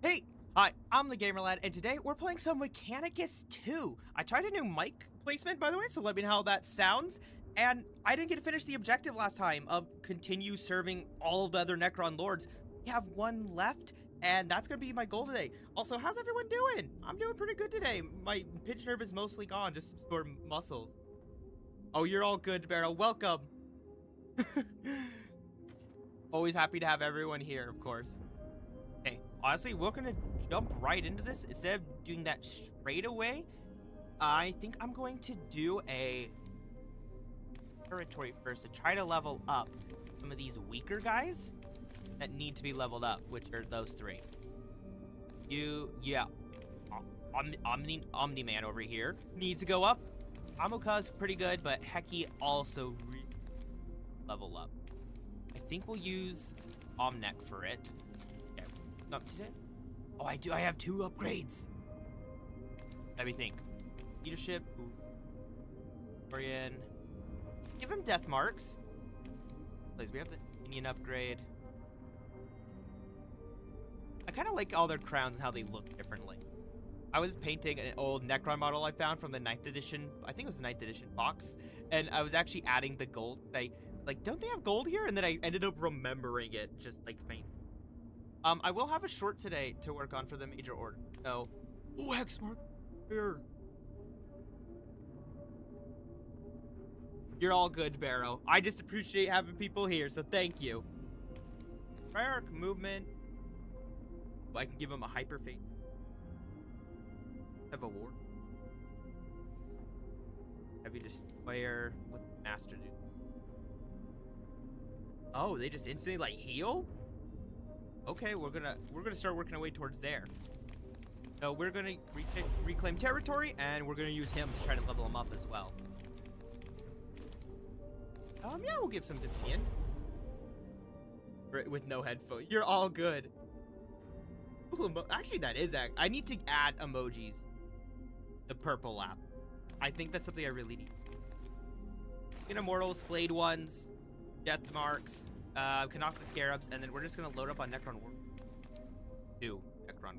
Hey! Hi, I'm the Gamer Lad, and today we're playing some Mechanicus 2. I tried a new mic placement, by the way, so let me know how that sounds. And I didn't get to finish the objective last time of continue serving all of the other Necron lords. We have one left, and that's going to be my goal today. Also, how's everyone doing? I'm doing pretty good today. My pinched nerve is mostly gone, just some sore muscles. Oh, you're all good, Barrow. Welcome. Always happy to have everyone here, of course. Okay, honestly, we're gonna jump right into this. Instead of doing that straight away, I think I'm going to do a territory first to try to level up some of these weaker guys that need to be leveled up, which are those three. Omni-Man over here needs to go up. Amoka's pretty good, but Heki also level up. I think we'll use Omnek for it. Up to it. Oh, I do. I have 2 upgrades. Let me think. Leadership. Orion. Give him death marks. Please, we have the Indian upgrade. I kind of like all their crowns and how they look differently. I was painting an old Necron model I found from the 9th edition. I think it was the 9th edition box, and I was actually adding the gold. Don't they have gold here? And then I ended up remembering it, just like faint. I will have a short today to work on for the major order. So, oh, Hexmark here. You're all good, Barrow. I just appreciate having people here, so thank you. Priorch movement. Oh, I can give him a hyper fate. Have a ward. Heavy destroyer with master dude. Oh, they just instantly like heal? Okay, we're gonna start working our way towards there. So we're gonna reclaim territory, and we're gonna use him to try to level him up as well. Yeah, we'll give some Dominion. With no headphone. You're all good. Ooh, actually, that is I need to add emojis. The purple app. I think that's something I really need. Immortals, flayed ones, death marks. Canoxa Scarabs, and then we're just gonna load up on Necron War. 2 Necron.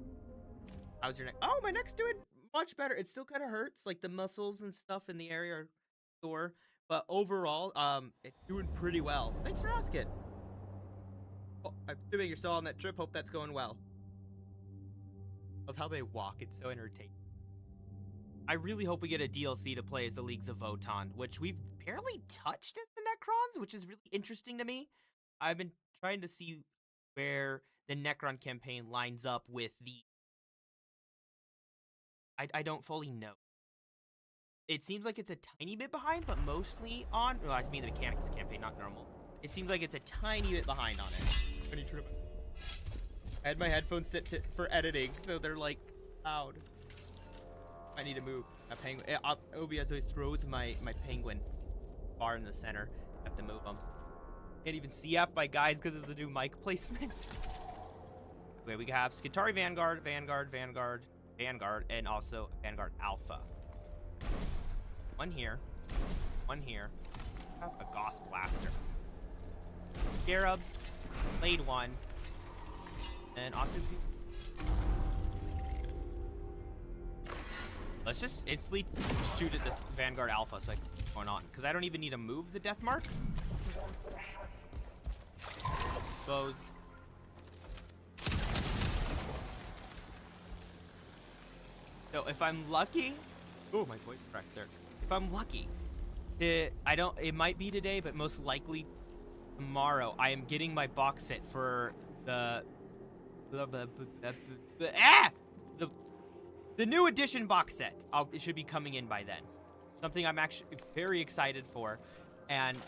How's your neck? Oh, my neck's doing much better. It still kind of hurts, like the muscles and stuff in the area are sore, but overall, it's doing pretty well. Thanks for asking. Oh, I'm assuming you're still on that trip. Hope that's going well. Love how they walk. It's so entertaining. I really hope we get a DLC to play as the Leagues of Votann, which we've barely touched as the Necrons, which is really interesting to me. I've been trying to see where the Necron campaign lines up with the... I don't fully know. It seems like it's a tiny bit behind, but mostly on... Well, I mean the Mechanicus campaign, not normal. It seems like it's a tiny bit behind on it. I had my headphones set for editing, so they're like loud. I need to move. A penguin. OBS always throws my penguin bar in the center. I have to move them. Can't even CF my guys because of the new mic placement. Okay, we have Skitarii Vanguard, and also Vanguard Alpha. One here. One here. I have a Gauss Blaster. Scarabs. Blade 1. And also... Let's just instantly shoot at this Vanguard Alpha so I can see what's going on. Because I don't even need to move the death mark. Expose. So if I'm lucky... Oh, my voice cracked there. If I'm lucky, it might be today, but most likely tomorrow, I am getting my box set for the new edition box set. It should be coming in by then. Something I'm actually very excited for. And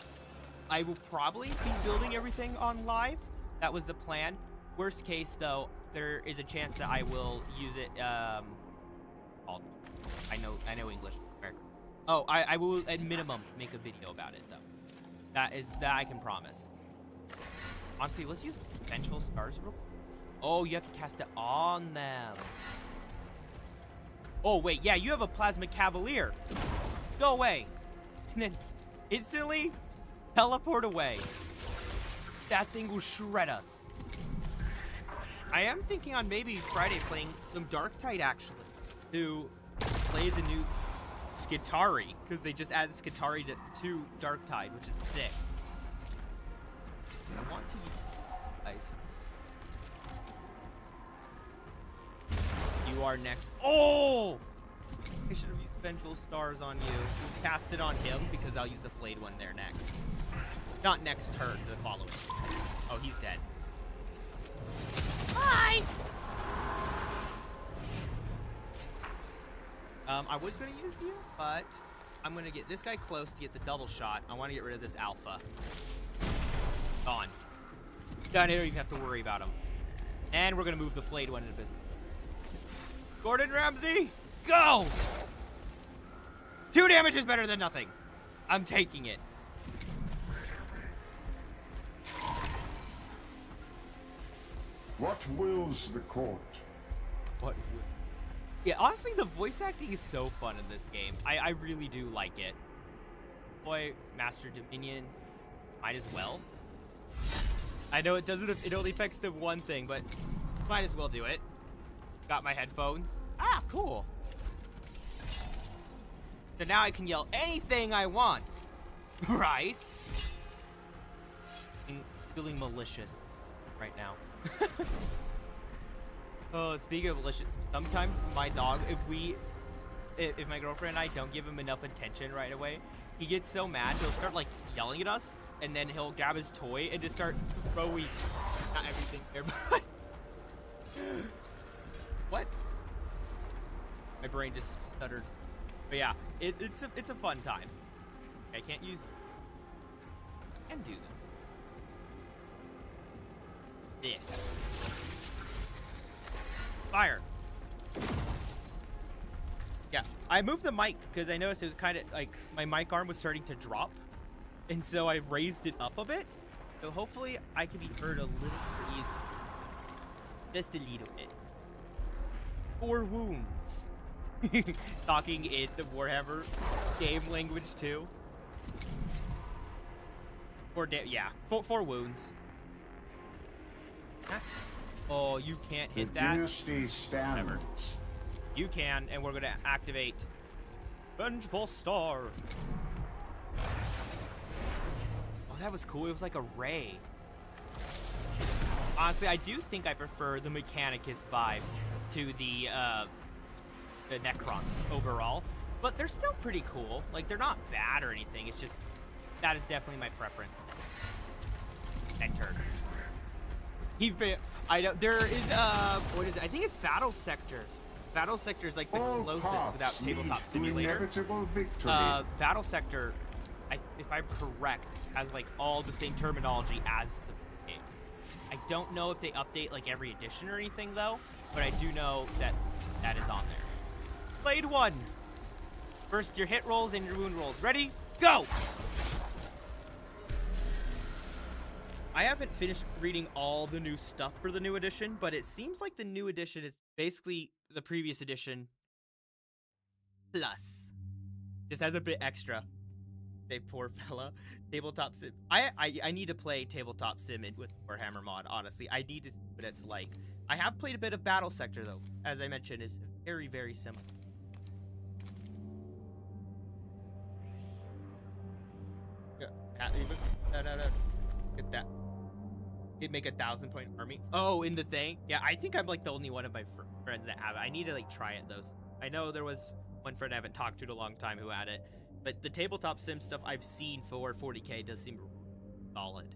I will probably be building everything on live. That was the plan. Worst case, though, there is a chance that I will use it. I know English. Oh, I will at minimum make a video about it, though. That I can promise. Honestly, let's use Vengeful Stars real quick. Oh, you have to cast it on them. Oh, wait, yeah, you have a Plasma Cavalier. Go away. And then instantly teleport away. That thing will shred us. I am thinking on maybe Friday playing some Darktide, actually, to play the new Skitari, because they just added Skitari to Darktide, which is sick. I want to use ice. You are next. Oh! I should have used Vengeful Stars on you. Cast it on him, because I'll use the Flayed one there next. Not next turn, the following. Oh, he's dead. Hi! I was going to use you, but I'm going to get this guy close to get the double shot. I want to get rid of this alpha. Gone. Down here, you have to worry about him. And we're going to move the Flayed one into business. Gordon Ramsay, go! 2 damage is better than nothing. I'm taking it. What wills the court? What? Yeah, honestly, the voice acting is so fun in this game. I really do like it. Boy, Master Dominion, might as well. I know it doesn't. It only affects the one thing, but might as well do it. Got my headphones. Ah, cool. So now I can yell anything I want, right? I'm feeling malicious right now. Oh, speaking of malicious, sometimes my dog, if my girlfriend and I don't give him enough attention right away, he gets so mad he'll start like yelling at us, and then he'll grab his toy and just start throwing not everything there, but what? My brain just stuttered. But yeah, it's a fun time. I can't use it. And do them. This. Fire. Yeah, I moved the mic because I noticed it was kind of like my mic arm was starting to drop, and so I raised it up a bit. So hopefully I can be heard a little bit easier. Just a little bit. 4 wounds. Talking in the Warhammer game language too. 4 wounds. Huh? Oh, you can't hit that. Dynasty stands. Never. You can, and we're gonna activate Vengeful Star. Oh, that was cool. It was like a ray. Honestly, I do think I prefer the Mechanicus vibe to the Necrons overall, but they're still pretty cool. Like, they're not bad or anything. It's just, that is definitely my preference. Enter. I know, there is, what is it? I think it's Battle Sector. Battle Sector is like the closest without Tabletop Simulator. Battle Sector, if I'm correct, has like all the same terminology as the game. I don't know if they update like every edition or anything though, but I do know that that is on there. Blade 1. First your hit rolls and your wound rolls. Ready? Go! I haven't finished reading all the new stuff for the new edition, but it seems like the new edition is basically the previous edition plus. Just has a bit extra. They poor fella. Tabletop Sim. I need to play Tabletop Sim with Warhammer mod, honestly. I need to see what it's like. I have played a bit of Battle Sector, though. As I mentioned, is very, very similar. Get that. He'd make 1,000-point army. Oh, in the thing? Yeah, I think I'm like the only one of my friends that have it. I need to like try it though. I know there was one friend I haven't talked to in a long time who had it, but the Tabletop Sim stuff I've seen for 40k does seem solid.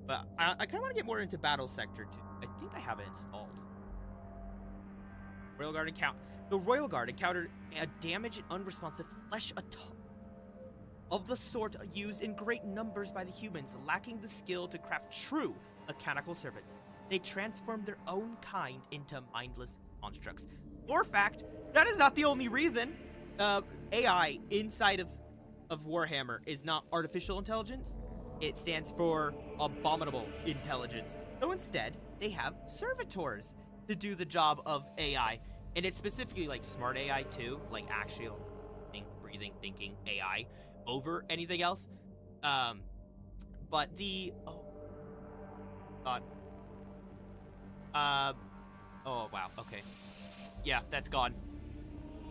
But I kind of want to get more into Battle Sector too. I think I have it installed. Royal Guard encounter. The Royal Guard encountered a damaged and unresponsive flesh of the sort used in great numbers by the humans, lacking the skill to craft true mechanical servants. They transform their own kind into mindless constructs. For fact, that is not the only reason. AI inside of Warhammer is not artificial intelligence. It stands for abominable intelligence. So instead, they have servitors to do the job of AI. And it's specifically like smart AI too, like actual breathing, thinking AI over anything else. But the Oh, wow. Okay. Yeah, that's gone.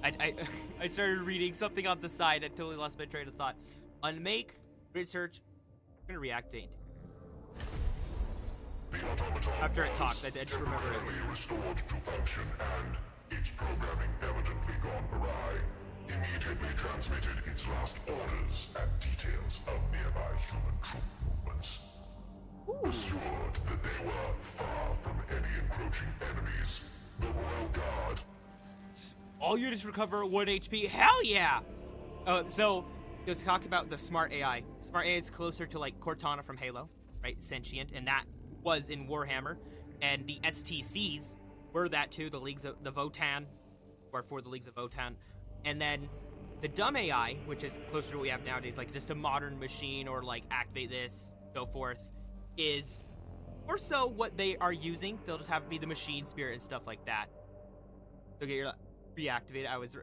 I started reading something on the side. I totally lost my train of thought. Unmake, grid search. I'm gonna reactivate. After it talks, I just remember it was restored to function and its programming evidently gone awry. Immediately transmitted its last orders and details of nearby human troop movements. Assured that they were far from any encroaching enemies, the Royal Guard. all units recover 1 HP. Hell yeah! So let's talk about the smart AI. Smart AI is closer to like Cortana from Halo, right? Sentient, and that was in Warhammer, and the STCs were that too. The leagues of the Votan, or for the leagues of Votan, and then the dumb AI, which is closer to what we have nowadays, like just a modern machine or like activate this, so forth, is more so what they are using. They'll just have to be the machine spirit and stuff like that. Okay, you're reactivate. I was.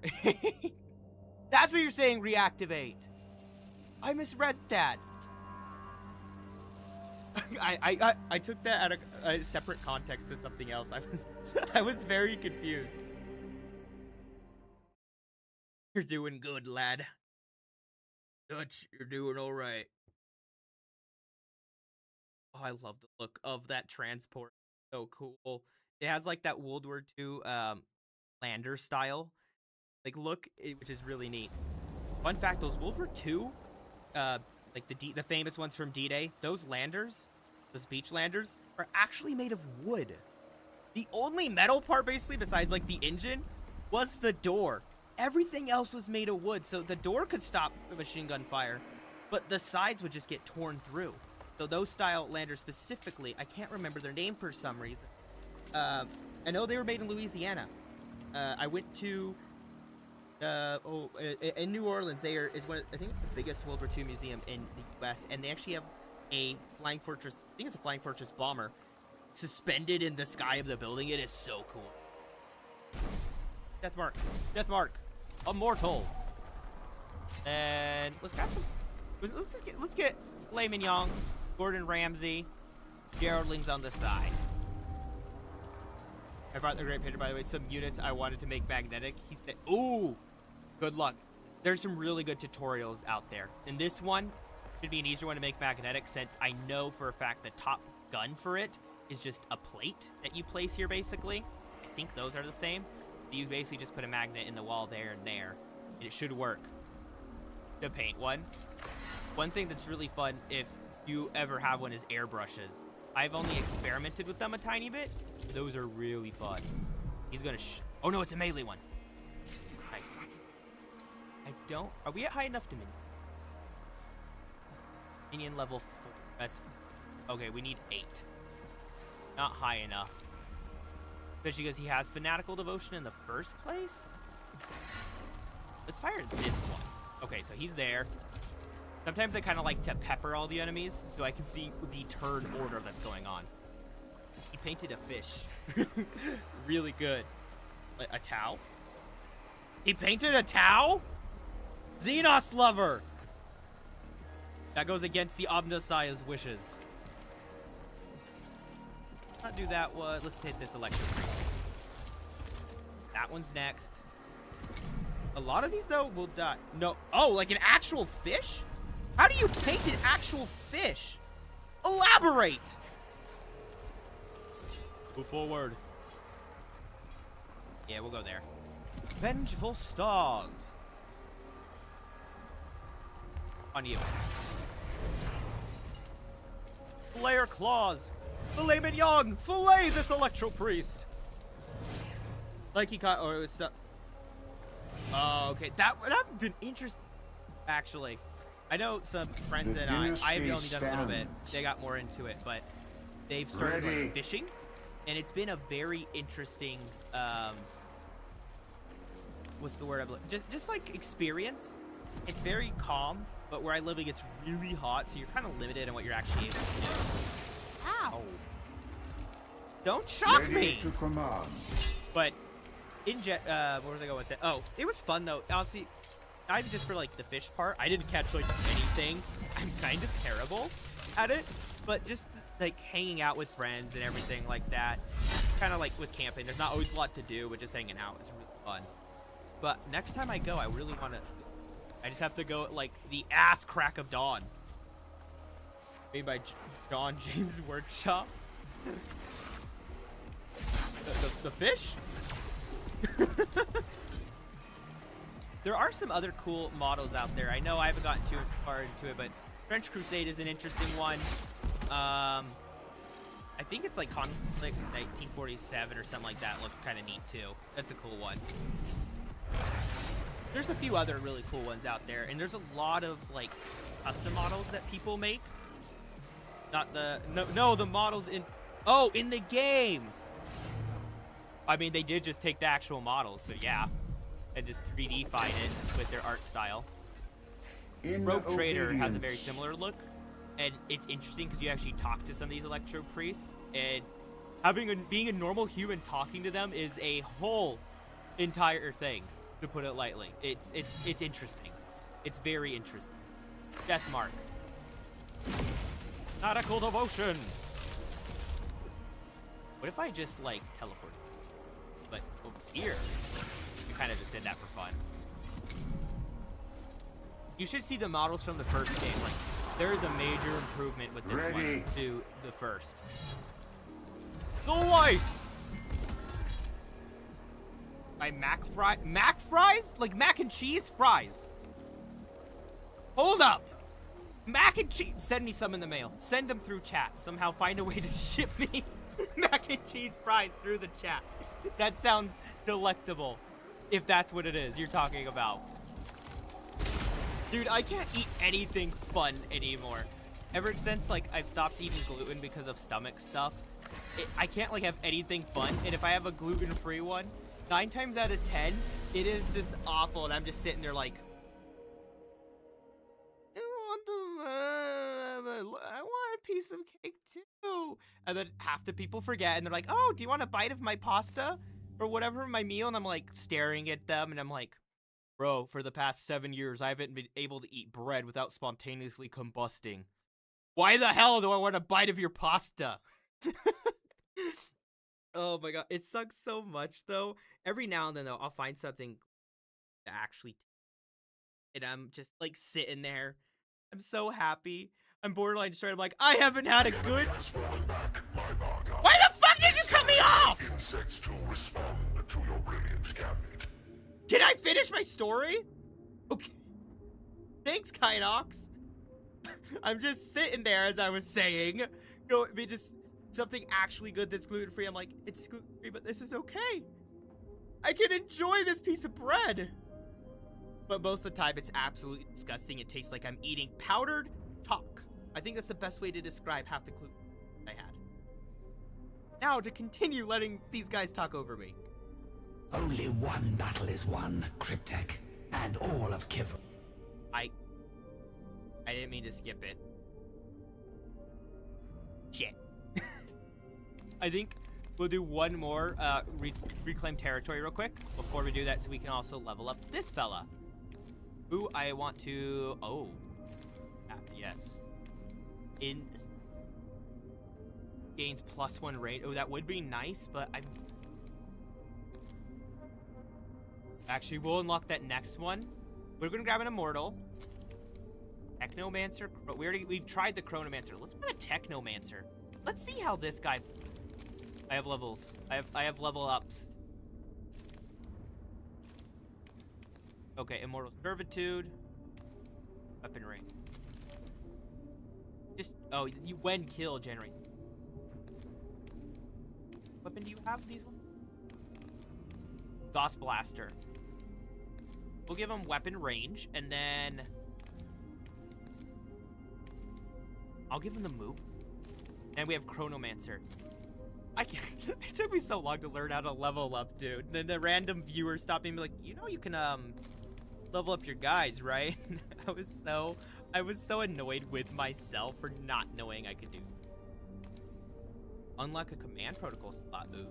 That's what you're saying. Reactivate. I misread that. I took that out of a separate context to something else. I was very confused. You're doing good, lad. Dutch, you're doing all right. Oh, I love the look of that transport. So cool. It has like that World War II lander style like look, which is really neat. Fun fact: those World War II, like the famous ones from D-Day, those landers, those beach landers, are actually made of wood. The only metal part, basically, besides like the engine, was the door. Everything else was made of wood, so the door could stop the machine gun fire, but the sides would just get torn through. So those style landers specifically, I can't remember their name for some reason. I know they were made in Louisiana. I went to in New Orleans. There is one, I think it's the biggest World War II museum in the U.S., and they actually have a Flying Fortress. I think it's a Flying Fortress bomber suspended in the sky of the building. It is so cool. Death mark, death mark, immortal. And let's grab some. Let's get Filet Mignon, Gordon Ramsay, Geraldlings on the side. I brought the great picture, by the way. Some units I wanted to make magnetic. He said, "Ooh, good luck." There's some really good tutorials out there, and this one should be an easier one to make magnetic, since I know for a fact the top gun for it is just a plate that you place here. Basically, I think those are the same. You basically just put a magnet in the wall there and there, and it should work. To paint one. One thing that's really fun, if you ever have one, is airbrushes. I've only experimented with them a tiny bit. Those are really fun. He's gonna oh no, it's a melee one. Nice. Are we at high enough to minion level 4? That's okay. We need 8. Not high enough. Especially because he has fanatical devotion in the first place. Let's fire this one. Okay, so he's there. Sometimes I kind of like to pepper all the enemies so I can see the turn order that's going on. He painted a fish. Really good. A Tau? He painted a Tau? Xenos lover! That goes against the Omniscia's wishes. Let's not do that one. Let's hit this electric tree. That one's next. A lot of these, though, will die. No. Oh, like an actual fish? How do you paint an actual fish? Elaborate! Move forward. Yeah, we'll go there. Vengeful stars. On you. Flare claws. Filet mignon. Fillet this electro priest. Like he caught. Or it was. Oh, okay. That would've been interesting. Actually, I know some friends and I've only done a little bit. They got more into it, but they've started like, fishing, and it's been a very interesting. What's the word? Just like experience. It's very calm, but where I live, it gets really hot, so you're kind of limited in what you're actually able to do. Ow! Don't shock me. To command. But in where was I going with that? Oh, it was fun though. Honestly, not just for like the fish part. I didn't catch like anything. I'm kind of terrible at it, but just like hanging out with friends and everything like that. kind of like with camping. There's not always a lot to do, but just hanging out is really fun. But next time I go, I really want to. I just have to go at like the ass crack of dawn. Made by John James Workshop. The fish? There are some other cool models out there. I know I haven't gotten too far into it, but French Crusade is an interesting one. I think it's like Conflict 1947 or something like that. Looks kind of neat too. That's a cool one. There's a few other really cool ones out there, and there's a lot of like custom models that people make. Not the the models in in the game. I mean, they did just take the actual models, so yeah, and just 3D-fied it with their art style. Rogue Trader has a very similar look, and it's interesting because you actually talk to some of these Electro Priests, and being a normal human talking to them is a whole entire thing, to put it lightly. It's interesting. It's very interesting. Death Mark. Nautical devotion. What if I just like teleported? But over here, you kind of just did that for fun. You should see the models from the first game. Like, there is a major improvement with this one to the first. Slice! My mac fries? Like mac and cheese fries. Hold up. Mac and cheese. Send me some in the mail. Send them through chat. Somehow find a way to ship me mac and cheese fries through the chat. That sounds delectable. If that's what it is you're talking about. Dude, I can't eat anything fun anymore. Ever since, like, I've stopped eating gluten because of stomach stuff, I can't, like, have anything fun. And if I have a gluten-free one, 9 times out of 10, it is just awful. And I'm just sitting there like, I want a piece of cake too. And then half the people forget, and they're like, oh, do you want a bite of my pasta? Or whatever, my meal? And I'm like staring at them, and I'm like, bro, for the past 7 years, I haven't been able to eat bread without spontaneously combusting. Why the hell do I want a bite of your pasta? Oh my god, it sucks so much though. Every now and then though, I'll find something to actually and I'm just like sitting there. I'm so happy. I'm borderline destroyed. I'm like, I haven't had a good. Why the fuck did you cut me off? Insects to respond to your brilliant gambit. Can I finish my story? Okay. Thanks, Kynox. I'm just sitting there as I was saying. Go be just something actually good that's gluten-free. I'm like, it's gluten-free, but this is okay. I can enjoy this piece of bread. But most of the time, it's absolutely disgusting. It tastes like I'm eating powdered talc. I think that's the best way to describe half the gluten I had. Now, to continue letting these guys talk over me. Only one battle is won, Cryptek, and all of Kiv. I didn't mean to skip it. Shit. I think we'll do one more reclaim territory real quick before we do that, so we can also level up this fella. Who I want to... Oh. Yes. Gains +1 rate. Oh, that would be nice, but I'm... Actually, we'll unlock that next one. We're going to grab an Immortal. Technomancer. We've tried the Chronomancer. Let's grab a Technomancer. Let's see how this guy... I have levels. I have level ups. Okay, Immortal Servitude. Weapon range. Just, oh, you when kill generate. Weapon do you have these ones? Gauss Blaster. We'll give him weapon range, and then I'll give him the move. And we have Chronomancer. It took me so long to learn how to level up, dude. Then the random viewer stopped me and be like, you know you can level up your guys, right? I was so annoyed with myself for not knowing I could do. Unlock a command protocol slot. Ooh.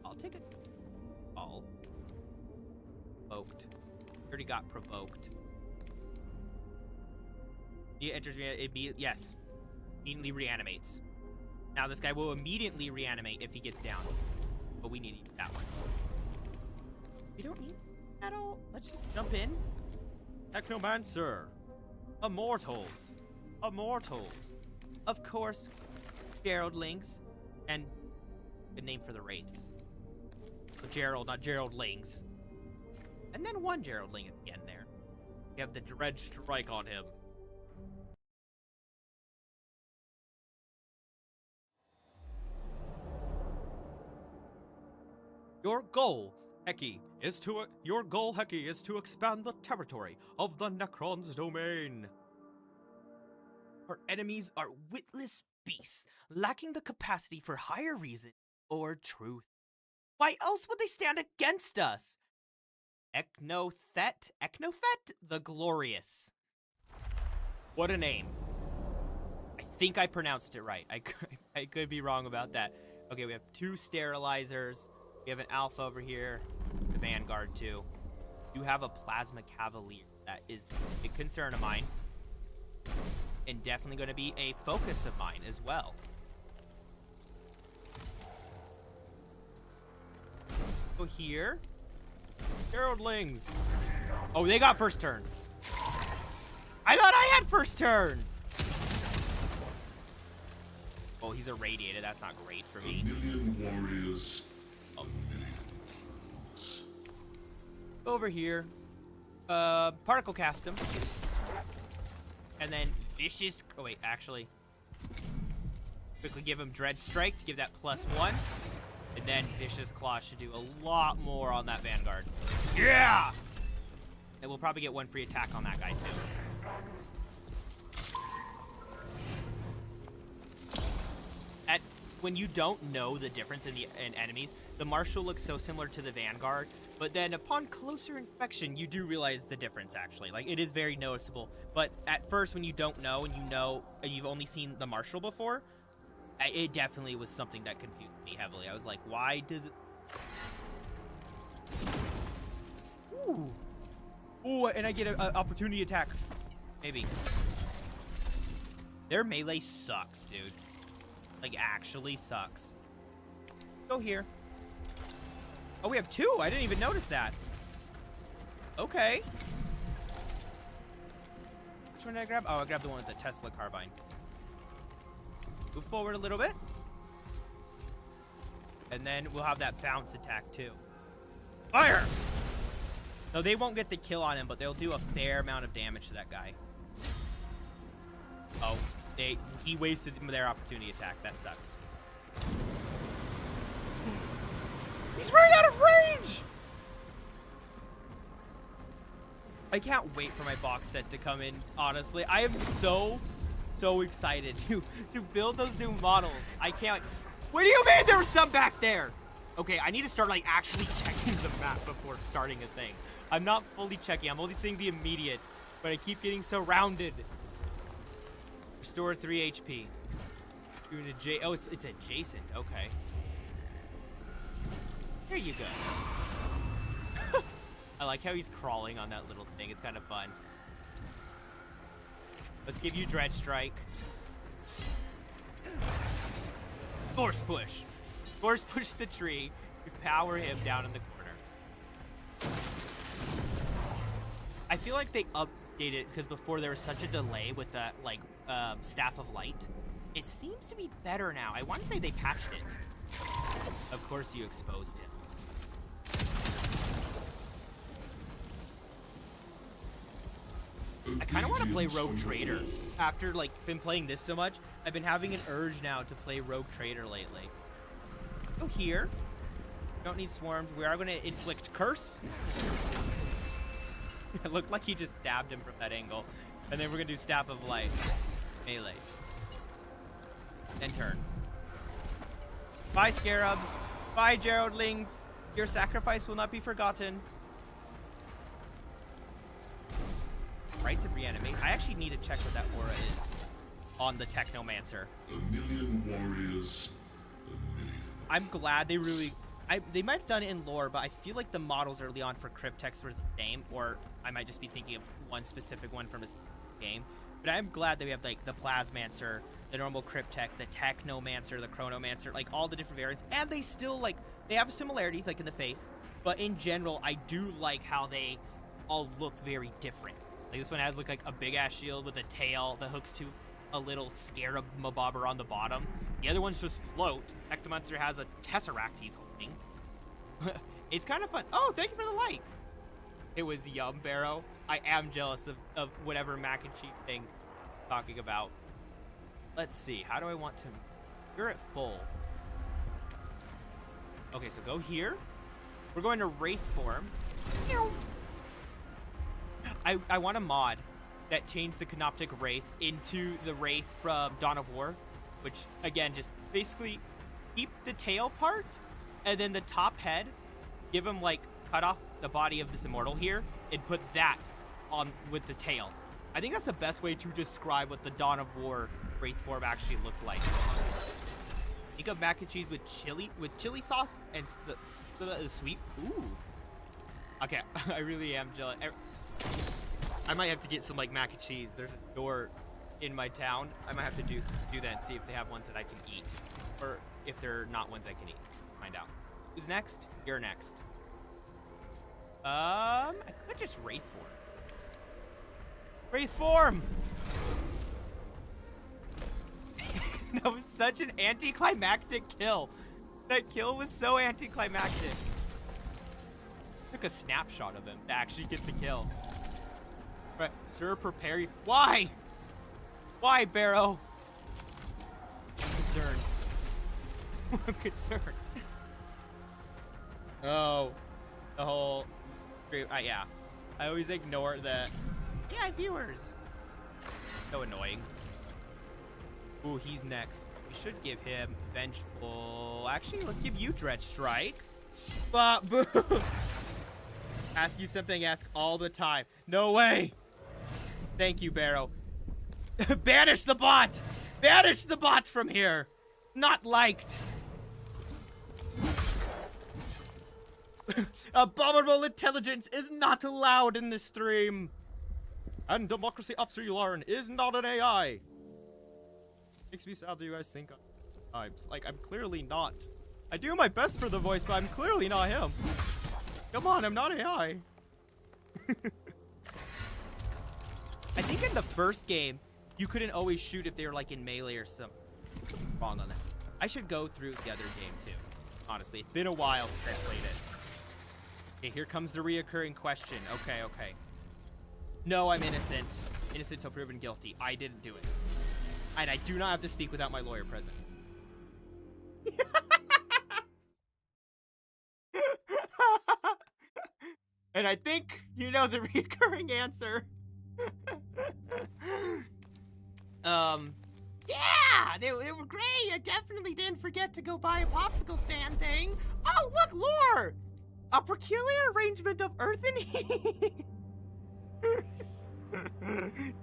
I'll take it. All. Provoked. Already got provoked. He enters me. Yes. Immediately reanimates. Now this guy will immediately reanimate if he gets down. But we need that one. We don't need that all. Let's just jump in. Technomancer. Immortals. Immortals. Of course, Geraldlings. And good name for the Wraiths. So Gerald, not Geraldlings. And then one Geraldling at the end there. We have the Dread Strike on him. Your goal, Heki, is to expand the territory of the Necron's domain. Our enemies are witless beasts, lacking the capacity for higher reason or truth. Why else would they stand against us? Eknothet the Glorious. What a name. I think I pronounced it right. I could be wrong about that. Okay, we have 2 sterilizers. We have an Alpha over here. The Vanguard, too. You have a Plasma Cavalier. That is a concern of mine. And definitely going to be a focus of mine as well. Go here. Geraldlings. Oh, they got first turn. I thought I had first turn. Oh, he's irradiated. That's not great for me. Million warriors. Oh. Over here. Particle cast him. And then vicious. Oh, wait, actually. Quickly give him Dread Strike to give that +1. And then Vicious Claw should do a lot more on that Vanguard. Yeah! And we'll probably get 1 free attack on that guy, too. When you don't know the difference in enemies, the Marshal looks so similar to the Vanguard, but then upon closer inspection, you do realize the difference, actually. Like, it is very noticeable. But at first, when you don't know, and you've only seen the Marshal before, it definitely was something that confused me heavily. I was like, why does it... Ooh. Ooh, and I get an opportunity attack. Maybe. Their melee sucks, dude. Like, actually sucks. Go here. Oh, we have 2. I didn't even notice that. Okay. Which one did I grab? Oh, I grabbed the one with the Tesla carbine. Move forward a little bit. And then we'll have that bounce attack too. Fire! So they won't get the kill on him, but they'll do a fair amount of damage to that guy. Oh, he wasted their opportunity attack. That sucks. He's right out of range! I can't wait for my box set to come in, honestly. I am so excited to build those new models. I can't. What do you mean there was some back there? Okay, I need to start, like, actually checking the map before starting a thing. I'm not fully checking. I'm only seeing the immediate, but I keep getting surrounded. Restore 3 HP. Doing oh, it's adjacent. Okay. There you go. I like how he's crawling on that little thing. It's kind of fun. Let's give you Dread Strike. Force Push. Force Push the tree. We power him down in the corner. I feel like they updated because before there was such a delay with the Staff of Light. It seems to be better now. I want to say they patched it. Of course you exposed him. I kind of want to play Rogue Trader. After, like, been playing this so much, I've been having an urge now to play Rogue Trader lately. Go here. Don't need swarms. We are going to inflict Curse. It looked like he just stabbed him from that angle. And then we're going to do Staff of Light. Melee. And turn. Bye, Scarabs. Bye, Geraldlings. Your sacrifice will not be forgotten. Rites of Reanimate. I actually need to check what that aura is on the Technomancer. A million warriors. A million. I'm glad they really... they might have done it in lore, but I feel like the models early on for Cryptex were the same, or I might just be thinking of one specific one from his game. But I'm glad that we have like the Plasmancer, the normal Cryptek, the Technomancer, the Chronomancer, like all the different variants. And they still like, they have similarities like in the face. But in general, I do like how they all look very different. Like this one has like a big ass shield with a tail that hooks to a little scarab mobobber on the bottom. The other ones just float. Technomancer has a Tesseract he's holding. It's kind of fun. Oh, thank you for the like. It was Yum Barrow. I am jealous of whatever mac and cheese thing I'm talking about. Let's see. How do I want to... You're at full. Okay, so go here. We're going to Wraith form. I want a mod that changed the Canoptic Wraith into the Wraith from Dawn of War, which, again, just basically keep the tail part, and then the top head, give him, like, cut off the body of this Immortal here, and put that on with the tail. I think that's the best way to describe what the Dawn of War Wraith form actually looked like. Think of mac and cheese with chili sauce and the sweet. Ooh. Okay, I really am jealous. I might have to get some like mac and cheese. There's a store in my town. I might have to do that and see if they have ones that I can eat, or if they're not ones I can eat. Find out. Who's next? You're next. I could just Wraith form. Wraith form. That was such an anticlimactic kill. That kill was so anticlimactic. Took a snapshot of him to actually get the kill. Right, sir, prepare you. Why? Why, Barrow? I'm concerned. I'm concerned. Oh, the whole. Yeah, I always ignore the. Yeah, viewers. So annoying. Ooh, he's next. We should give him Vengeful. Actually, let's give you Dread Strike. But boom. Ask you something, ask all the time. No way. Thank you, Barrow. Banish the bot. Banish the bot from here. Not liked. Abominable intelligence is not allowed in this stream. And Democracy Officer you learn is not an AI. Makes me sad that you guys think I'm like, I'm clearly not. I do my best for the voice, but I'm clearly not him. Come on, I'm not AI. I think in the first game, you couldn't always shoot if they were like in melee or something. Wrong on that. I should go through the other game too. Honestly, it's been a while since I played it. Okay, here comes the reoccurring question. Okay, okay. No, I'm innocent. Innocent till proven guilty. I didn't do it. And I do not have to speak without my lawyer present. And I think you know the recurring answer. Yeah, they were great. I definitely didn't forget to go buy a popsicle stand thing. Oh, look, lore! A peculiar arrangement of earth and heat.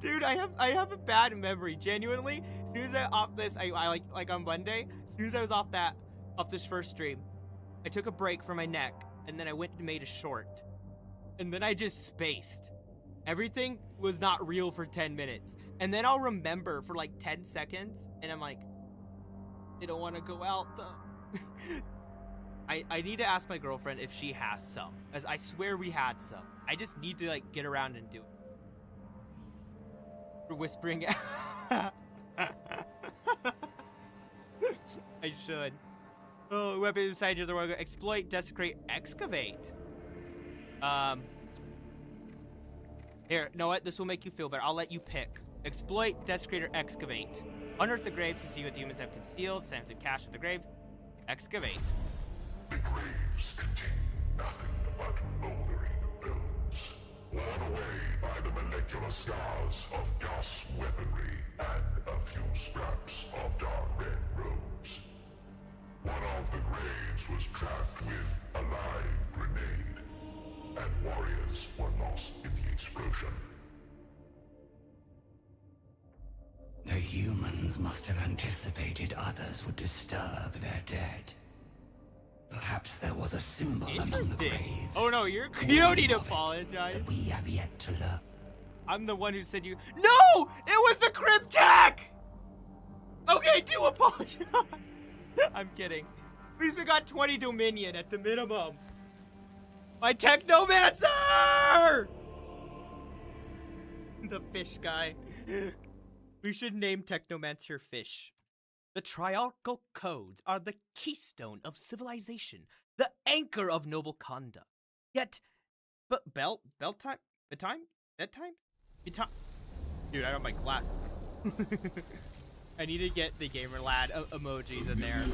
Dude, I have a bad memory. Genuinely, as soon as I off this, I like on Monday. As soon as I was off this first stream, I took a break for my neck, and then I went and made a short, and then I just spaced. Everything was not real for 10 minutes, and then I'll remember for like 10 seconds, and I'm like, I don't want to go out. I need to ask my girlfriend if she has some, as I swear we had some. I just need to like get around and do it. We're whispering. I should. Oh, weapon inside the other. Exploit, desecrate, excavate. Here, you know what? This will make you feel better. I'll let you pick. Exploit, desecrate, or excavate. Unearth the graves to see what the humans have concealed. Sand to cache of the grave. Excavate. The graves contain nothing but moldering bones, worn away by the molecular scars of gas weaponry and a few scraps of dark red robes. One of the graves was trapped with a live grenade, and warriors were lost in the explosion. The humans must have anticipated others would disturb their dead. Perhaps there was a symbol among the graves. Oh no, you don't need to apologize. That we have yet to learn. I'm the one who said you. No! It was the Cryptech! Okay, do apologize. I'm kidding. At least we got 20 Dominion at the minimum. My Technomancer! The fish guy. We should name Technomancer Fish. The triarchal codes are the keystone of civilization, the anchor of noble conduct. Yet, but belt time, bedtime, dude, I got my glasses. I need to get the gamer lad emojis in there.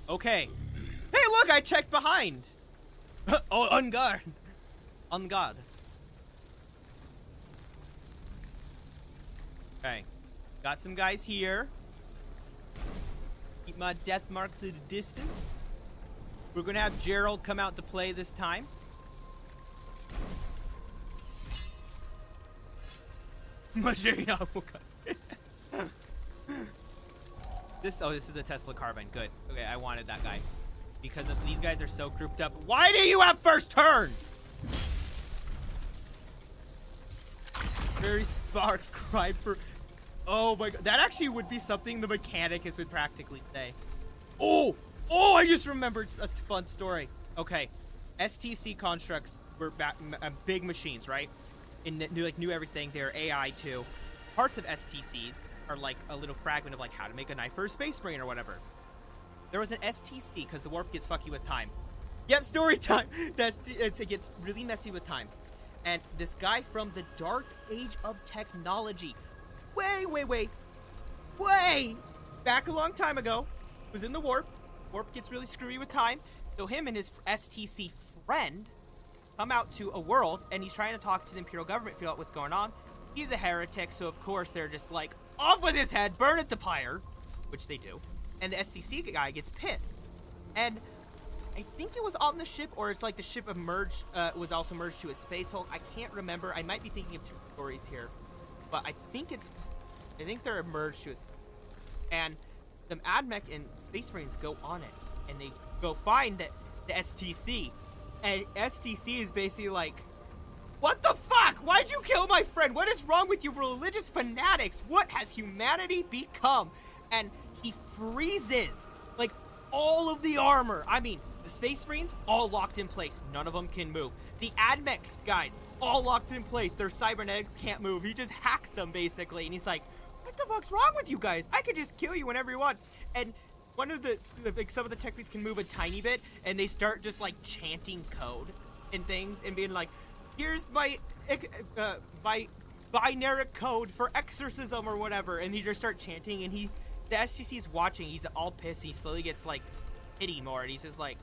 Okay. Hey, look, I checked behind. Oh, on guard. On guard. Okay. Got some guys here. Keep my death marks at a distance. We're gonna have Gerald come out to play this time. This is the Tesla carbine. Good. Okay, I wanted that guy. Because if these guys are so grouped up. Why do you have first turn? Very Sparks cried for. Oh my god. That actually would be something the Mechanicus would practically say. Oh! Oh, I just remembered a fun story. Okay. STC constructs were big machines, right? And knew everything. They're AI too. Parts of STCs are like a little fragment of like how to make a knife for a space marine or whatever. There was an STC because the warp gets fucky with time. Yep, story time. It gets really messy with time. And this guy from the dark age of technology, way back a long time ago, was in the warp. Warp gets really screwy with time. So him and his STC friend come out to a world, and he's trying to talk to the Imperial government, figure out what's going on. He's a heretic, so of course they're just like, off with his head, burn at the pyre, which they do. And the STC guy gets pissed. And I think it was on the ship, or it's like the ship was also merged to a space hulk. I can't remember. I might be thinking of two stories here. But I think they're merged to a... And the AdMech and Space Marines go on it. And they go find the STC. And STC is basically like, what the fuck? Why'd you kill my friend? What is wrong with you religious fanatics? What has humanity become? And he freezes, like, all of the armor. I mean, the Space Marines, all locked in place. None of them can move. The AdMech guys, all locked in place. Their cybernetics can't move. He just hacked them, basically. And he's like, what the fuck's wrong with you guys? I could just kill you whenever you want. And one of some of the tech beasts can move a tiny bit, and they start just, like, chanting code and things and being like, here's my binary code for exorcism or whatever. And he just start chanting, and the STC is watching. He's all pissed. He slowly gets, like, pity more, and he's just like,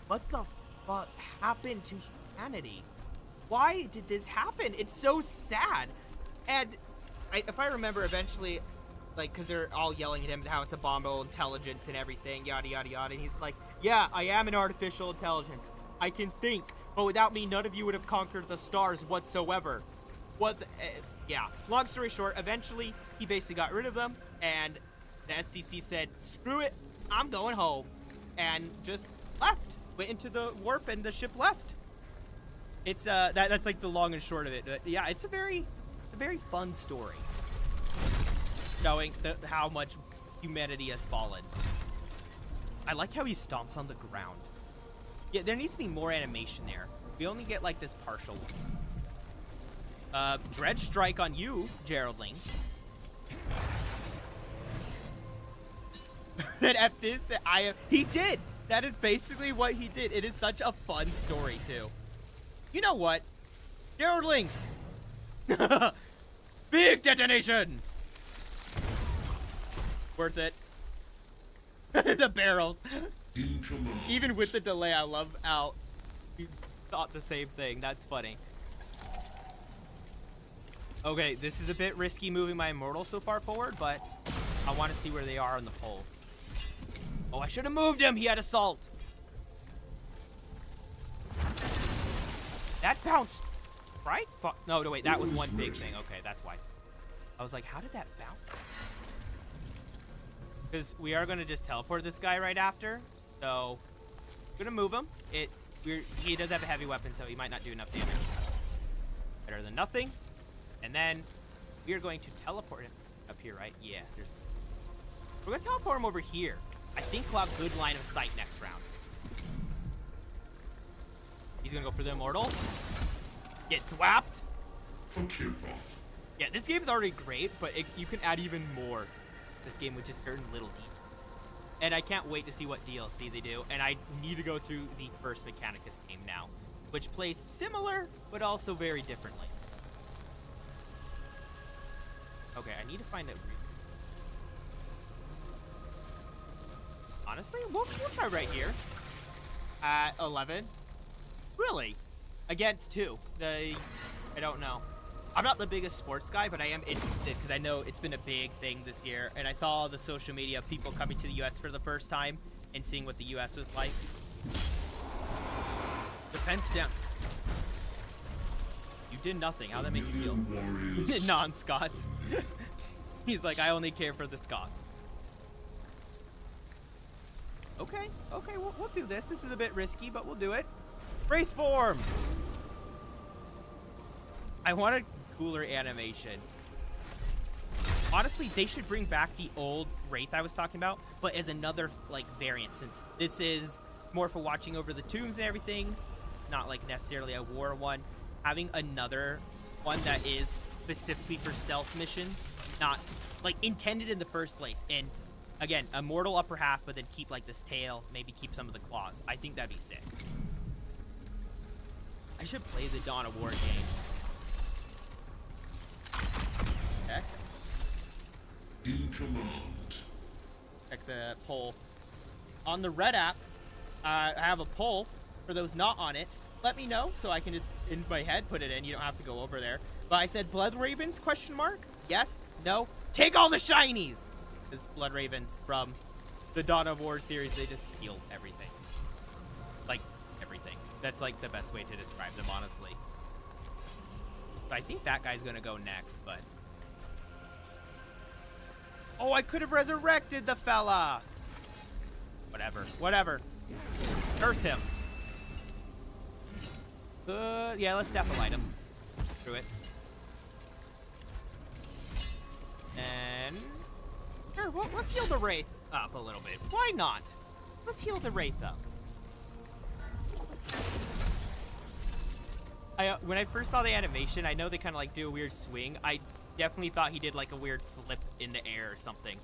what the fuck happened to humanity? Why did this happen? It's so sad. And if I remember, eventually, like, because they're all yelling at him how it's abominable intelligence and everything, yada, yada, yada. And he's like, yeah, I am an artificial intelligence. I can think, but without me, none of you would have conquered the stars whatsoever. Yeah. Long story short, eventually, he basically got rid of them, and the STC said, screw it, I'm going home. And just left. Went into the warp, and the ship left. It's, that's like the long and short of it. But yeah, it's a very fun story. Showing how much humanity has fallen. I like how he stomps on the ground. Yeah, there needs to be more animation there. We only get like this partial one. Dredge strike on you, Geraldling. That F this, he did. That is basically what he did. It is such a fun story too. You know what? Geraldlings. Big detonation. Worth it. The barrels. Even with the delay, I love how you thought the same thing. That's funny. Okay, this is a bit risky moving my immortal so far forward, but I want to see where they are on the pole. Oh, I should have moved him. He had assault. That bounced, right? No, wait, that was one big thing. Okay, that's why. I was like, how did that bounce? Because we are going to just teleport this guy right after. So, I'm going to move him. He does have a heavy weapon, so he might not do enough damage. Better than nothing. And then we are going to teleport him up here, right? Yeah, we're going to teleport him over here. I think we'll have good line of sight next round. He's going to go for the immortal. Get thwapped. Yeah, this game's already great, but you can add even more to this game with just certain little details. And I can't wait to see what DLC they do. And I need to go through the first Mechanicus game now, which plays similar, but also very differently. Okay, I need to find it. Honestly, we'll try right here. At 11. Really? Against 2. I don't know. I'm not the biggest sports guy, but I am interested because I know it's been a big thing this year. And I saw all the social media of people coming to the U.S. for the first time and seeing what the U.S. was like. Defense down. You did nothing. How'd that make you feel? Non-Scots. He's like, I only care for the Scots. Okay, we'll do this. This is a bit risky, but we'll do it. Wraith form! I want a cooler animation. Honestly, they should bring back the old Wraith I was talking about, but as another, like, variant, since this is more for watching over the tombs and everything, not, like, necessarily a war one. Having another one that is specifically for stealth missions, not, like, intended in the first place, and again, a mortal upper half, but then keep, like, this tail, maybe keep some of the claws. I think that'd be sick. I should play the Dawn of War games. Check. In command. Check the poll. On the Red app, I have a poll. For those not on it, let me know so I can just, in my head, put it in. You don't have to go over there. But I said Blood Ravens, question mark? Yes? No? Take all the shinies! Because Blood Ravens from the Dawn of War series, they just steal everything. Like, everything. That's, like, the best way to describe them, honestly. But I think that guy's gonna go next, but... Oh, I could have resurrected the fella! Whatever. Curse him. Yeah, let's death light him. Screw it. And... Sure, well, let's heal the Wraith up a little bit. Why not? Let's heal the Wraith up. When I first saw the animation, I know they kind of like do a weird swing. I definitely thought he did like a weird flip in the air or something.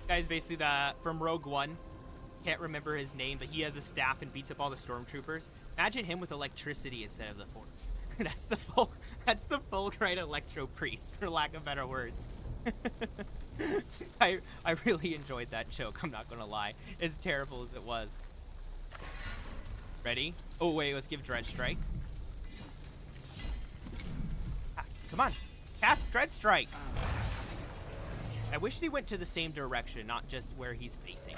Guy's basically from Rogue One. Can't remember his name, but he has a staff and beats up all the stormtroopers. Imagine him with electricity instead of the Force. That's the Fulgurite Electro Priest, for lack of better words. I really enjoyed that joke, I'm not gonna lie. As terrible as it was. Ready? Oh wait, let's give Dread Strike. Come on, cast Dread Strike. I wish they went to the same direction, not just where he's facing.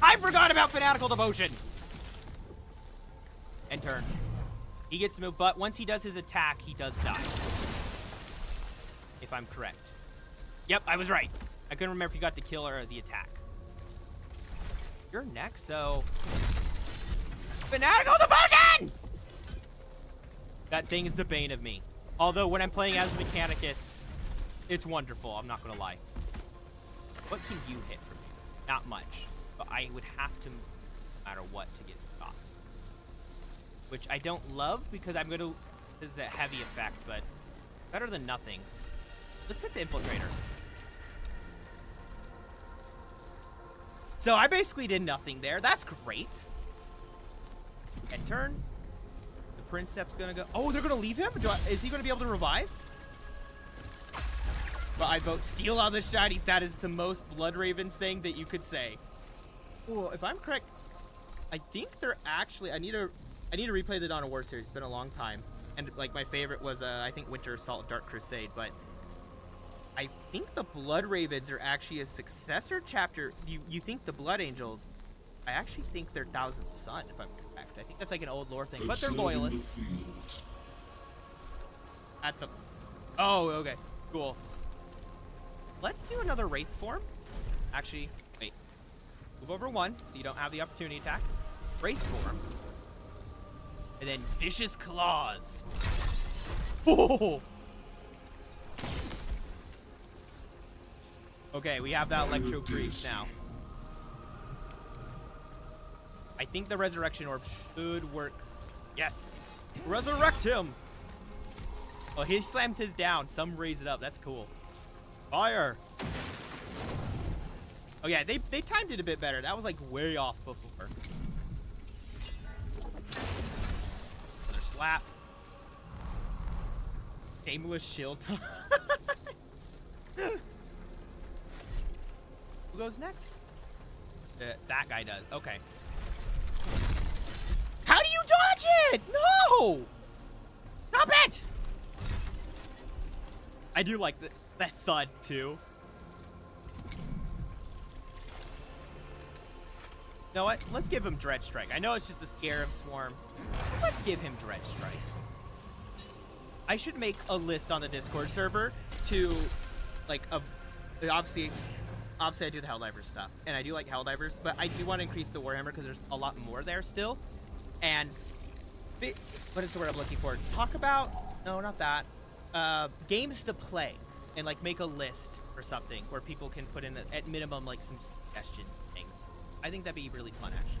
I forgot about Fanatical Devotion! And turn. He gets to move, but once he does his attack, he does die. If I'm correct. Yep, I was right. I couldn't remember if you got the kill or the attack. You're next, so... Fanatical Devotion! That thing is the bane of me. Although, when I'm playing as Mechanicus, it's wonderful, I'm not gonna lie. What can you hit from me? Not much. But I would have to, no matter what, to get stopped. Which I don't love, because I'm gonna... This is that heavy effect, but... Better than nothing. Let's hit the Infiltrator. So I basically did nothing there. That's great. End turn. The Princep's gonna go... Oh, they're gonna leave him? Is he gonna be able to revive? But I vote steal all the shinies. That is the most Blood Ravens thing that you could say. Oh, if I'm correct, I think they're actually... I need to replay the Dawn of War series. It's been a long time. And, like, my favorite was, I think, Winter Assault Dark Crusade. But I think the Blood Ravens are actually a successor chapter. You think the Blood Angels... I actually think they're Thousand Sun, if I'm correct. I think that's, like, an old lore thing. But they're loyalists. At the... Oh, okay. Cool. Let's do another Wraith form. Actually, wait. Move over one, so you don't have the opportunity attack. Wraith form. And then Vicious Claws. Oh! Okay, we have that electro priest now. I think the resurrection orb should work. Yes! Resurrect him! Oh, he slams his down. Some raise it up. That's cool. Fire! Oh yeah, they timed it a bit better. That was like way off before. Another slap. Shameless shield. Who goes next? That guy does. Okay. How do you dodge it? No! Stop it! I do like that thud too. You know what? Let's give him Dread Strike. I know it's just a Scarab Swarm. Let's give him Dread Strike. I should make a list on the Discord server to, like, obviously I do the Helldivers stuff, and I do like Helldivers, but I do want to increase the Warhammer because there's a lot more there still. And what is the word I'm looking for? Talk about, no, not that. Games to play, and like make a list or something where people can put in at minimum like some suggestion things. I think that'd be really fun actually.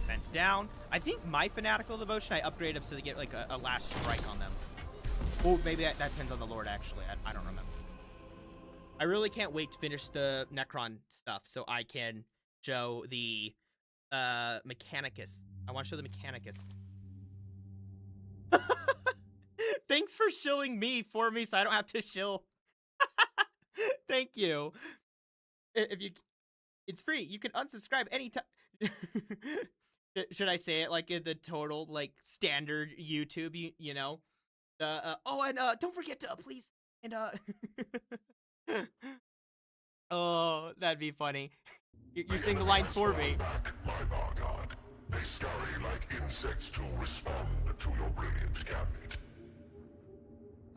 Fence down. I think my Fanatical Devotion, I upgrade them so they get like a last strike on them. Oh, maybe that depends on the Lord actually. I don't remember. I really can't wait to finish the Necron stuff so I can show the Mechanicus. I want to show the Mechanicus. Thanks for shilling me for me so I don't have to shill. Thank you. If you, it's free. You can unsubscribe anytime. Should I say it like in the total like standard YouTube? You know. Oh, and don't forget to please and oh, that'd be funny. You're saying the lines for me. Back, my Vargard. They scurry like insects to respond to your brilliant gambit.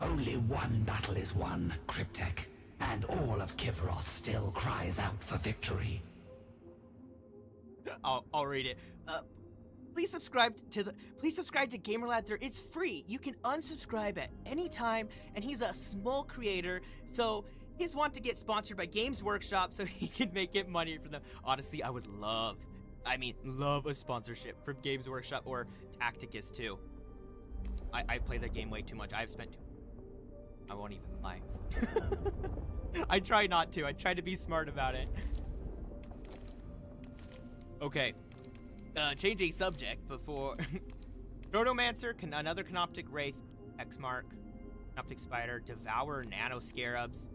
Only one battle is won, Cryptek, and all of Kivroth still cries out for victory. I'll read it. Please subscribe to GamerLad. It's free. You can unsubscribe at any time, and he's a small creator, so he's want to get sponsored by Games Workshop so he can make it money for them. Honestly, I would love a sponsorship from Games Workshop or Tacticus too. I play that game way too much. I've spent I won't even lie. I try not to. I try to be smart about it. Okay. Changing subject before... Protomancer, another Canoptic Wraith, X-Mark, Canoptic Spider, Devour, Nano Scarabs.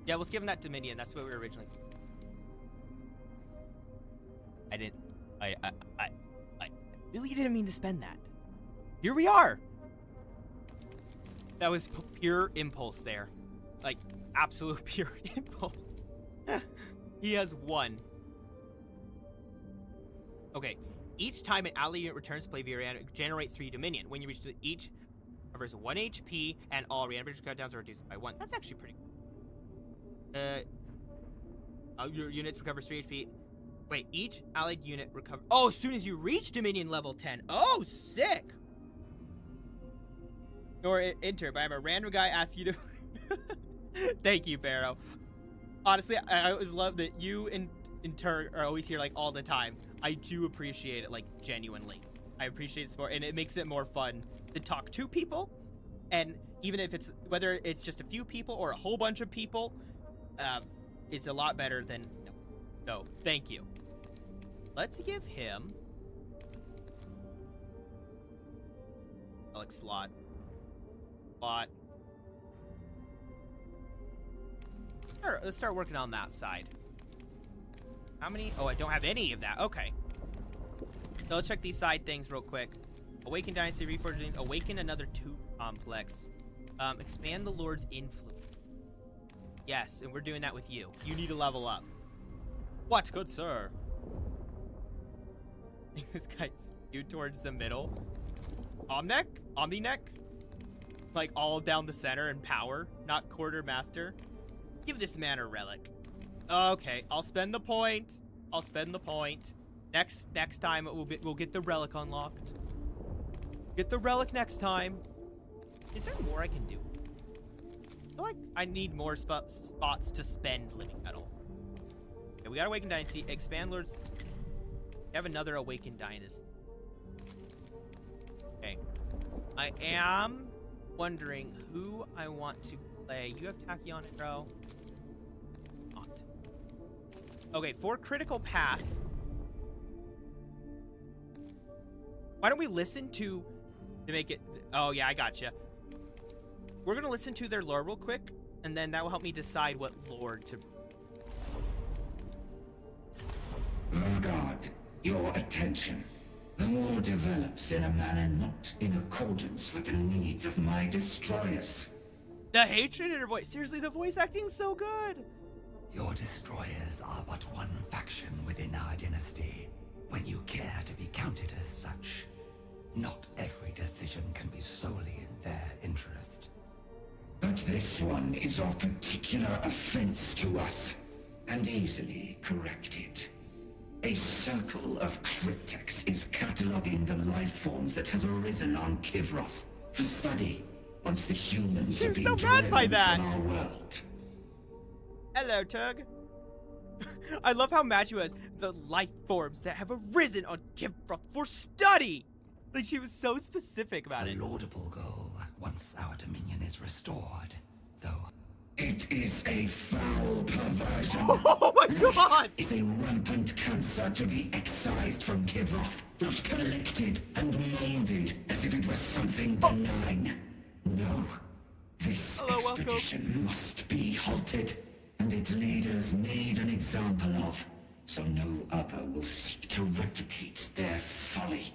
Yeah, let's give him that Dominion. That's what we were originally... I really didn't mean to spend that. Here we are! That was pure impulse there. Like, absolute pure impulse. He has one. Okay. Each time an ally unit returns to play via reanimation, generate 3 Dominion. When you reach each covers 1 HP, and all reanimation countdowns are reduced by 1. That's actually pretty good. Your units recovers 3 HP. Wait, each allied unit recover... Oh, as soon as you reach Dominion level 10. Oh, sick! Or enter, but I'm a random guy asking you to... Thank you, Barrow. Honestly, I always love that you in turn are always here like all the time. I do appreciate it, like, genuinely. I appreciate sport, and it makes it more fun to talk to people. And even if it's, whether it's just a few people or a whole bunch of people, it's a lot better than, no, thank you. Let's give him Alex slot. Sure, let's start working on that side. How many? Oh, I don't have any of that. Okay. So let's check these side things real quick. Awaken Dynasty, Reforging, Awaken another 2 complex. Expand the Lord's influence. Yes, and we're doing that with you. You need to level up. What, good sir? I think this guy's skewed towards the middle. Omni-neck? Like all down the center in power, not quartermaster. Give this man a relic. Okay, I'll spend the point. Next time we'll get the relic unlocked. Get the relic next time. Is there more I can do? I feel like I need more spots to spend living metal. Okay, we got Awakened Dynasty. Expand Lords. We have another Awakened Dynasty. Okay. I am wondering who I want to play. You have Tachyon, bro. Not. Okay, for Critical Path. Why don't we listen to make it... Oh, yeah, I gotcha. We're going to listen to their lore real quick, and then that will help me decide what lore to... Vanguard, your attention. The war develops in a manner not in accordance with the needs of my destroyers. The hatred in her voice. Seriously, the voice acting's so good. Your destroyers are but one faction within our dynasty, when you care to be counted as such. Not every decision can be solely in their interest. But this one is of particular offense to us, and easily corrected. A circle of cryptex is cataloging the life forms that have arisen on Kivroth for study, once the humans have been driven from our world. Hello, Tug. I love how mad she was. The life forms that have arisen on Kivroth for study! Like, she was so specific about it. A laudable goal, once our dominion is restored, though. It is a foul perversion. Oh my god! It's a rampant cancer to be excised from Kivroth, not collected and molded as if it was something benign. No. This expedition must be halted, and its leaders made an example of, so no other will seek to replicate their folly.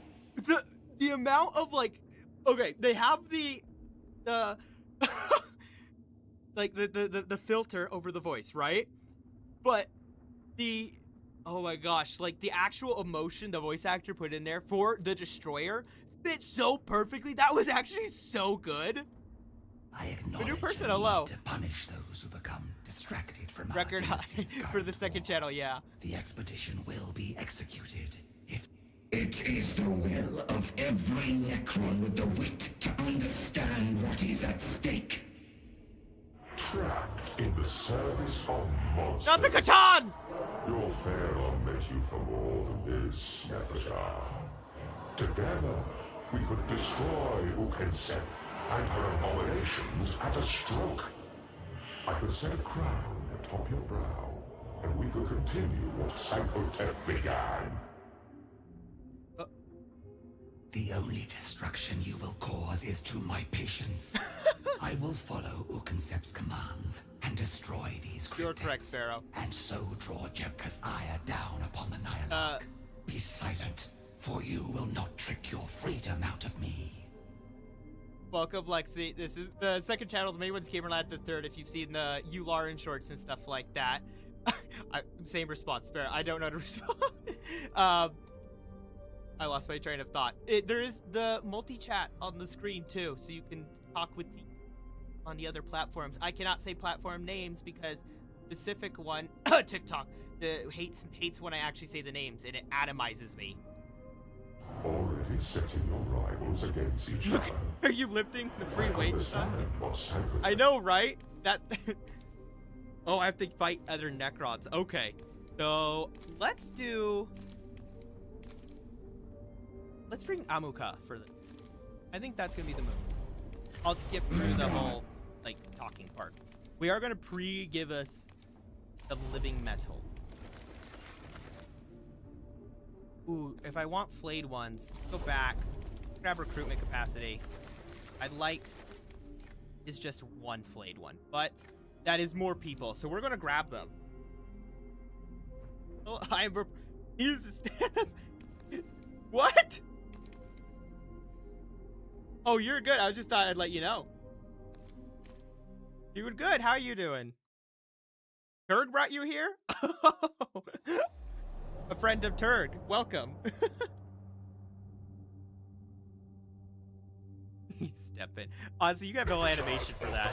The amount of, like, okay, they have the like the filter over the voice, right? But the, oh my gosh, like the actual emotion the voice actor put in there for the Destroyer fits so perfectly. That was actually so good. I acknowledge the new person, you hello. need to punish those who become distracted from Record our high for the second channel, yeah. The expedition will be executed if it is the will of every Necron with the wit to understand what is at stake. Trapped in the service of monsters. Not the Catan! Your Pharaoh meant you for more than this, Nefertar. Together, we could destroy Ukensep and her abominations at a stroke. I could set a crown atop your brow, and we could continue what Sankotep began. The only destruction you will cause is to my patience. I will follow Ukensep's commands and destroy these cryptids. You're correct, Pharaoh. And so draw Jebka's ire down upon the Nihilok. Be silent, for you will not trick your freedom out of me. Welcome, Lexi. This is the second channel. The main one's Gamerlad the third. If you've seen the Ular and shorts and stuff like that. Same response, Pharaoh. I don't know how to respond. I lost my train of thought. There is the multi-chat on the screen too, so you can talk with on the other platforms. I cannot say platform names because specific one, TikTok, hates when I actually say the names, and it atomizes me. Already setting your rivals against each other. Are you lifting the free weight stuff? Understand what I know, right? That. Oh, I have to fight other Necrons. Okay, so let's bring Amuka for the. I think that's gonna be the move. I'll skip through the whole like talking part. We are gonna give us the living metal. Ooh, if I want flayed ones, go back, grab recruitment capacity. I'd like is just one flayed one, but that is more people, so we're gonna grab them. Oh, what? Oh, you're good. I just thought I'd let you know. Doing good. How are you doing? Turd brought you here? A friend of Turd. Welcome. He's stepping. Honestly, you got no animation for that.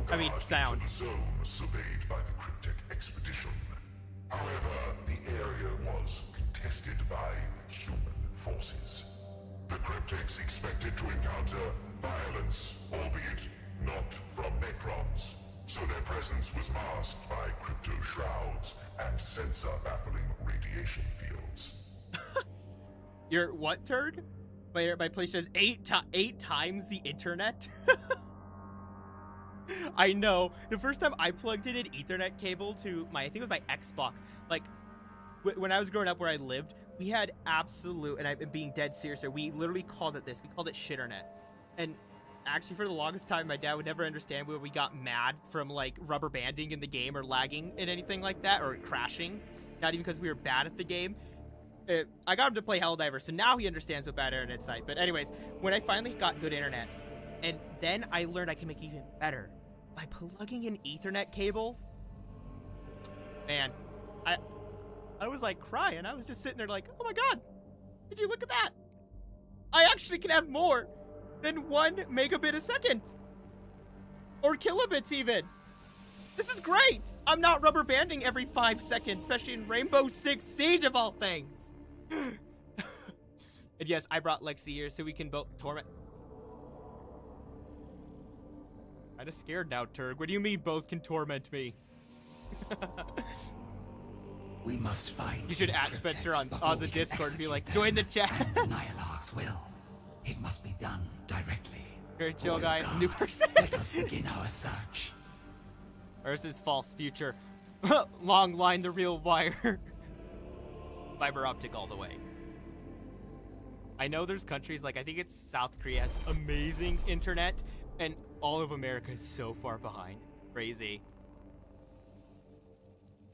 I mean, sound. Zone surveyed by the cryptic expedition. However, the area was contested by human forces. The cryptics expected to encounter violence, albeit not from Necrons, so their presence was masked by crypto shrouds and sensor-baffling radiation fields. Your what, turd? My place says eight times the internet? I know. The first time I plugged in an Ethernet cable to I think it was my Xbox, like, when I was growing up where I lived, we had absolute, and I'm being dead serious here, we literally called it this. We called it shitternet. And actually, for the longest time, my dad would never understand where we got mad from, like, rubber banding in the game or lagging and anything like that, or crashing. Not even because we were bad at the game. I got him to play Helldivers, so now he understands what bad internet's like. But anyways, when I finally got good internet, and then I learned I can make it even better by plugging an Ethernet cable. Man, I was like crying. I was just sitting there like, oh my god, did you look at that? I actually can have more than 1 megabit a second. Or kilobits even. This is great. I'm not rubber banding every 5 seconds, especially in Rainbow Six Siege of all things. And yes, I brought Lexi here so we can both torment. I'm kinda scared now, Turg. What do you mean both can torment me? We must find. You should add Spencer on the Discord and be like, join the chat. The Nihilarchs will. It must be done directly. You're a chill guy, new person. Let us begin our search. Versus false future. Long line the real wire. Fiber optic all the way. I know there's countries like, I think it's South Korea has amazing internet, and all of America is so far behind. Crazy.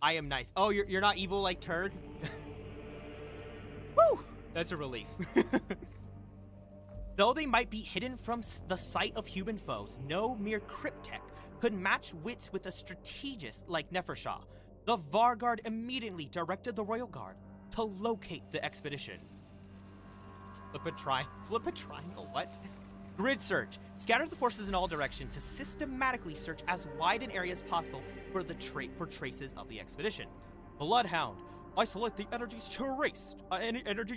I am nice. Oh, you're not evil like Turd? Woo! That's a relief. Though they might be hidden from the sight of human foes, no mere cryptech could match wits with a strategist like Nefershah. The Varguard immediately directed the Royal Guard to locate the expedition. Flip a triangle, what? Grid search. Scatter the forces in all directions to systematically search as wide an area as possible for traces of the expedition. Bloodhound. Isolate the energy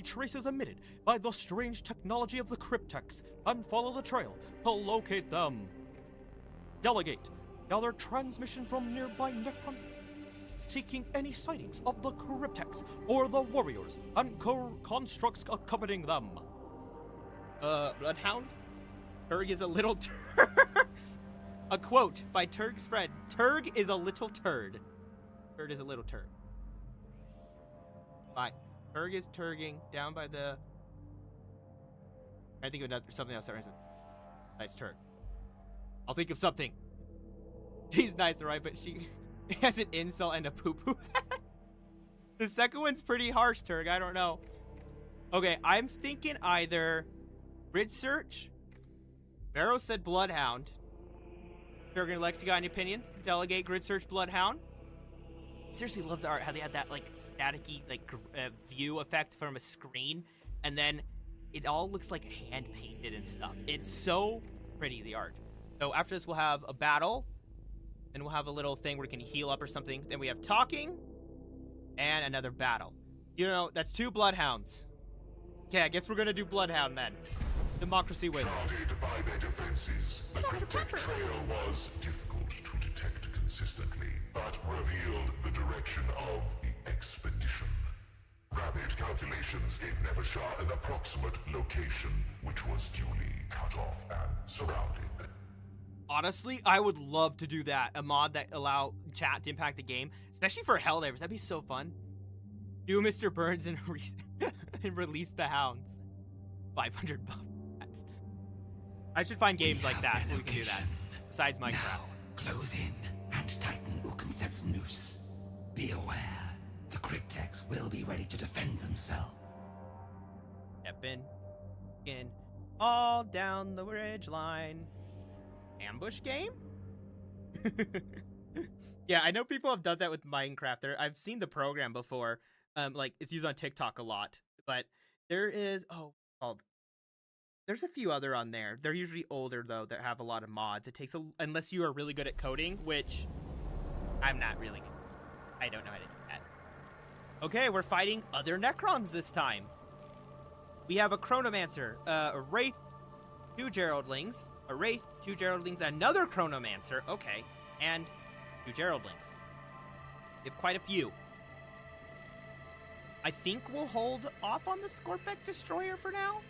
traces emitted by the strange technology of the cryptex and follow the trail to locate them. Delegate. Gather transmission from nearby Necron seeking any sightings of the cryptex or the warriors and constructs accompanying them. Bloodhound? Turg is a little A quote by Turg's friend. Turg is a little turd. Turd is a little turd. Bye. Turg is turging down by the... I think of something else. Nice turd. I'll think of something. She's nice, right? But she has an insult and a poo-poo. The second one's pretty harsh, Turg. I don't know. Okay, I'm thinking either grid search. Barrow said Bloodhound. Turg and Lexi got any opinions? Delegate, grid search, Bloodhound. Seriously love the art, how they had that like staticky like view effect from a screen, and then it all looks like hand painted and stuff. It's so pretty, the art. So after this we'll have a battle, and we'll have a little thing where we can heal up or something. Then we have talking and another battle. You know, that's 2 Bloodhounds. Okay, I guess we're gonna do Bloodhound then. Democracy wins. Shrouded by their defenses, the cryptic trail was difficult to detect consistently, but revealed the direction of the expedition. Rapid calculations gave Nefershah an approximate location, which was duly cut off and surrounded. Honestly, I would love to do that. A mod that allow chat to impact the game, especially for Helldivers. That'd be so fun. Do Mr. Burns and, and release the hounds. 500 bucks. I should find games like that where we can do that. Besides Minecraft. Now, close in and tighten Uconcept's noose. Be aware, the cryptex will be ready to defend themselves. Step in, all down the ridge line. Ambush game? Yeah, I know people have done that with Minecraft. I've seen the program before. Like it's used on TikTok a lot. But there is there's a few other on there. They're usually older though that have a lot of mods. It takes unless you are really good at coding, which I'm not really good. I don't know how to do that. Okay, we're fighting other Necrons this time. We have a Chronomancer, a Wraith, 2 Geraldlings, a Wraith, 2 Geraldlings, another Chronomancer, okay, and 2 Geraldlings. We have quite a few. I think we'll hold off on the Scorpec Destroyer for now.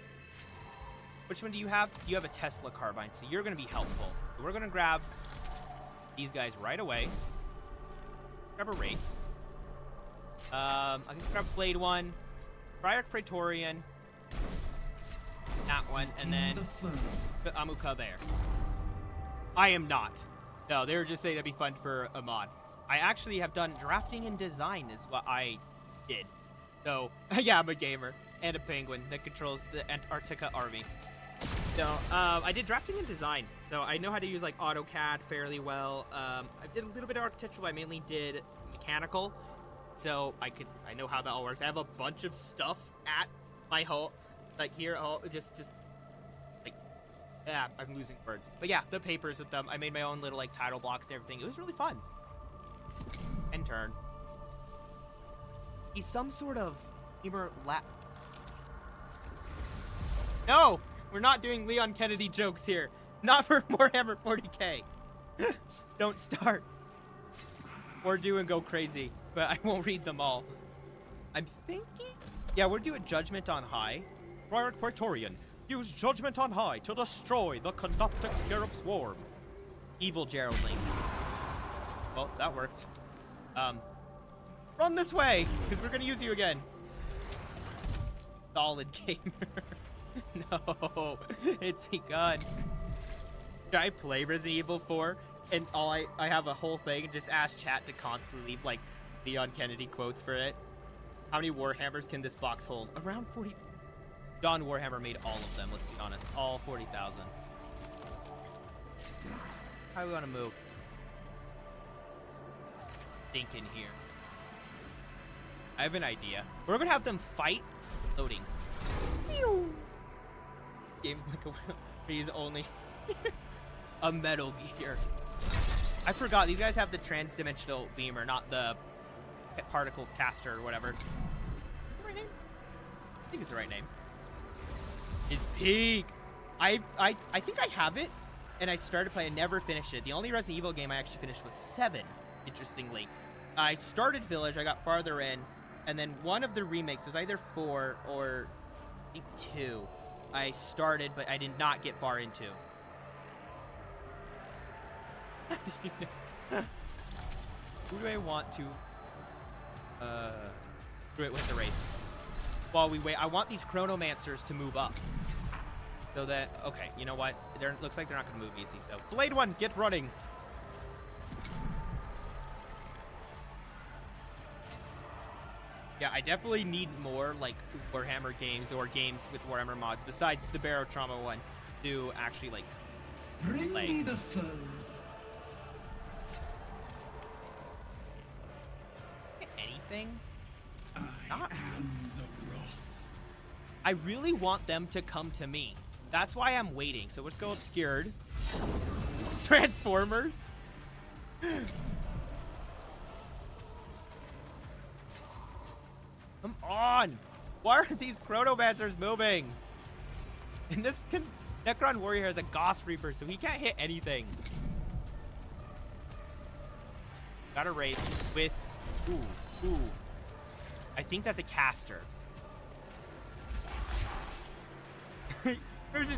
Which one do you have? You have a Tesla Carbine, so you're going to be helpful. So we're going to grab these guys right away. Grab a Wraith. I can grab Flayed one. Friar Praetorian. That one, and then the Amuka there. I am not. No, they were just saying that'd be fun for a mod. I actually have done drafting and design is what I did. So, yeah, I'm a gamer and a penguin that controls the Antarctica army. So, I did drafting and design. So, I know how to use, like, AutoCAD fairly well. I did a little bit of architectural. I mainly did mechanical. So, I know how that all works. I have a bunch of stuff at my home. Like, here, just, like, yeah, I'm losing words. But, yeah, the papers with them. I made my own little, like, title blocks and everything. It was really fun. End turn. He's some sort of gamer No! We're not doing Leon Kennedy jokes here. Not for Warhammer 40k. Don't start. Or do and go crazy. But I won't read them all. I'm thinking... Yeah, we're doing Judgment on High. Friar Praetorian. Use Judgment on High to destroy the Canoptic Scarab Swarm. Evil Geraldlings. Well, that worked. Run this way, because we're going to use you again. Solid gamer. No, it's begun. Should I play Resident Evil 4 and I have a whole thing and just ask chat to constantly leave, like, Leon Kennedy quotes for it? How many Warhammers can this box hold? Around 40. John Warhammer made all of them, let's be honest. All 40,000. How do we want to move? Thinking here. I have an idea. We're gonna have them fight. Loading. Game's like he's only a Metal Gear. I forgot these guys have the trans-dimensional beamer, not the particle caster or whatever. Is that the right name? I think it's the right name. His peak. I think I have it, and I started playing. I never finished it. The only Resident Evil game I actually finished was 7. Interestingly, I started Village. I got farther in. And then one of the remakes was either 4 or I think 2. I started, but I did not get far into. Who do I want to do it with the Wraith? While we wait, I want these Chronomancers to move up. So that, okay, you know what? Looks like they're not going to move easy, so. Flayed one, get running. Yeah, I definitely need more, like, Warhammer games or games with Warhammer mods besides the Barotrauma one to actually, like, Bring play. me the foe. Anything? I Not. am the wrath. I really want them to come to me. That's why I'm waiting. So let's go obscured. Transformers. Come on! Why aren't these Chronomancers moving? And this Necron Warrior has a Ghost Reaper, so he can't hit anything. Got a Wraith with... Ooh. I think that's a caster.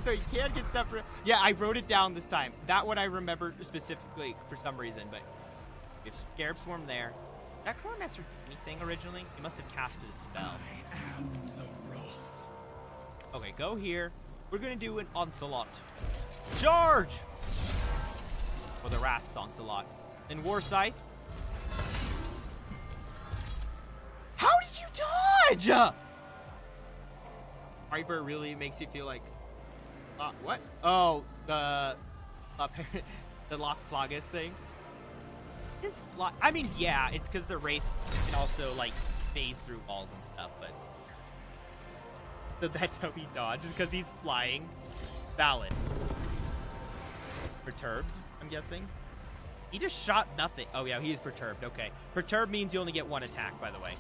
So you can't get stuff... Yeah, I wrote it down this time. That one I remember specifically for some reason, but... We have Scarab Swarm there. That Chronomancer did anything originally? He must have casted a spell. I am the wrath. Okay, go here. We're gonna do an Onslaught. Charge! Or the Wrath's Onslaught. Then War Scythe. How did you dodge? Hyper really makes you feel like... what? Oh, the Las Plagas thing. His fly. I mean, yeah, it's because the Wraith can also, like, phase through walls and stuff, but... So that's how he dodged, because he's flying. Valid. Perturbed, I'm guessing. He just shot nothing. Oh, yeah, he is perturbed. Okay. Perturbed means you only get 1 attack, by the way.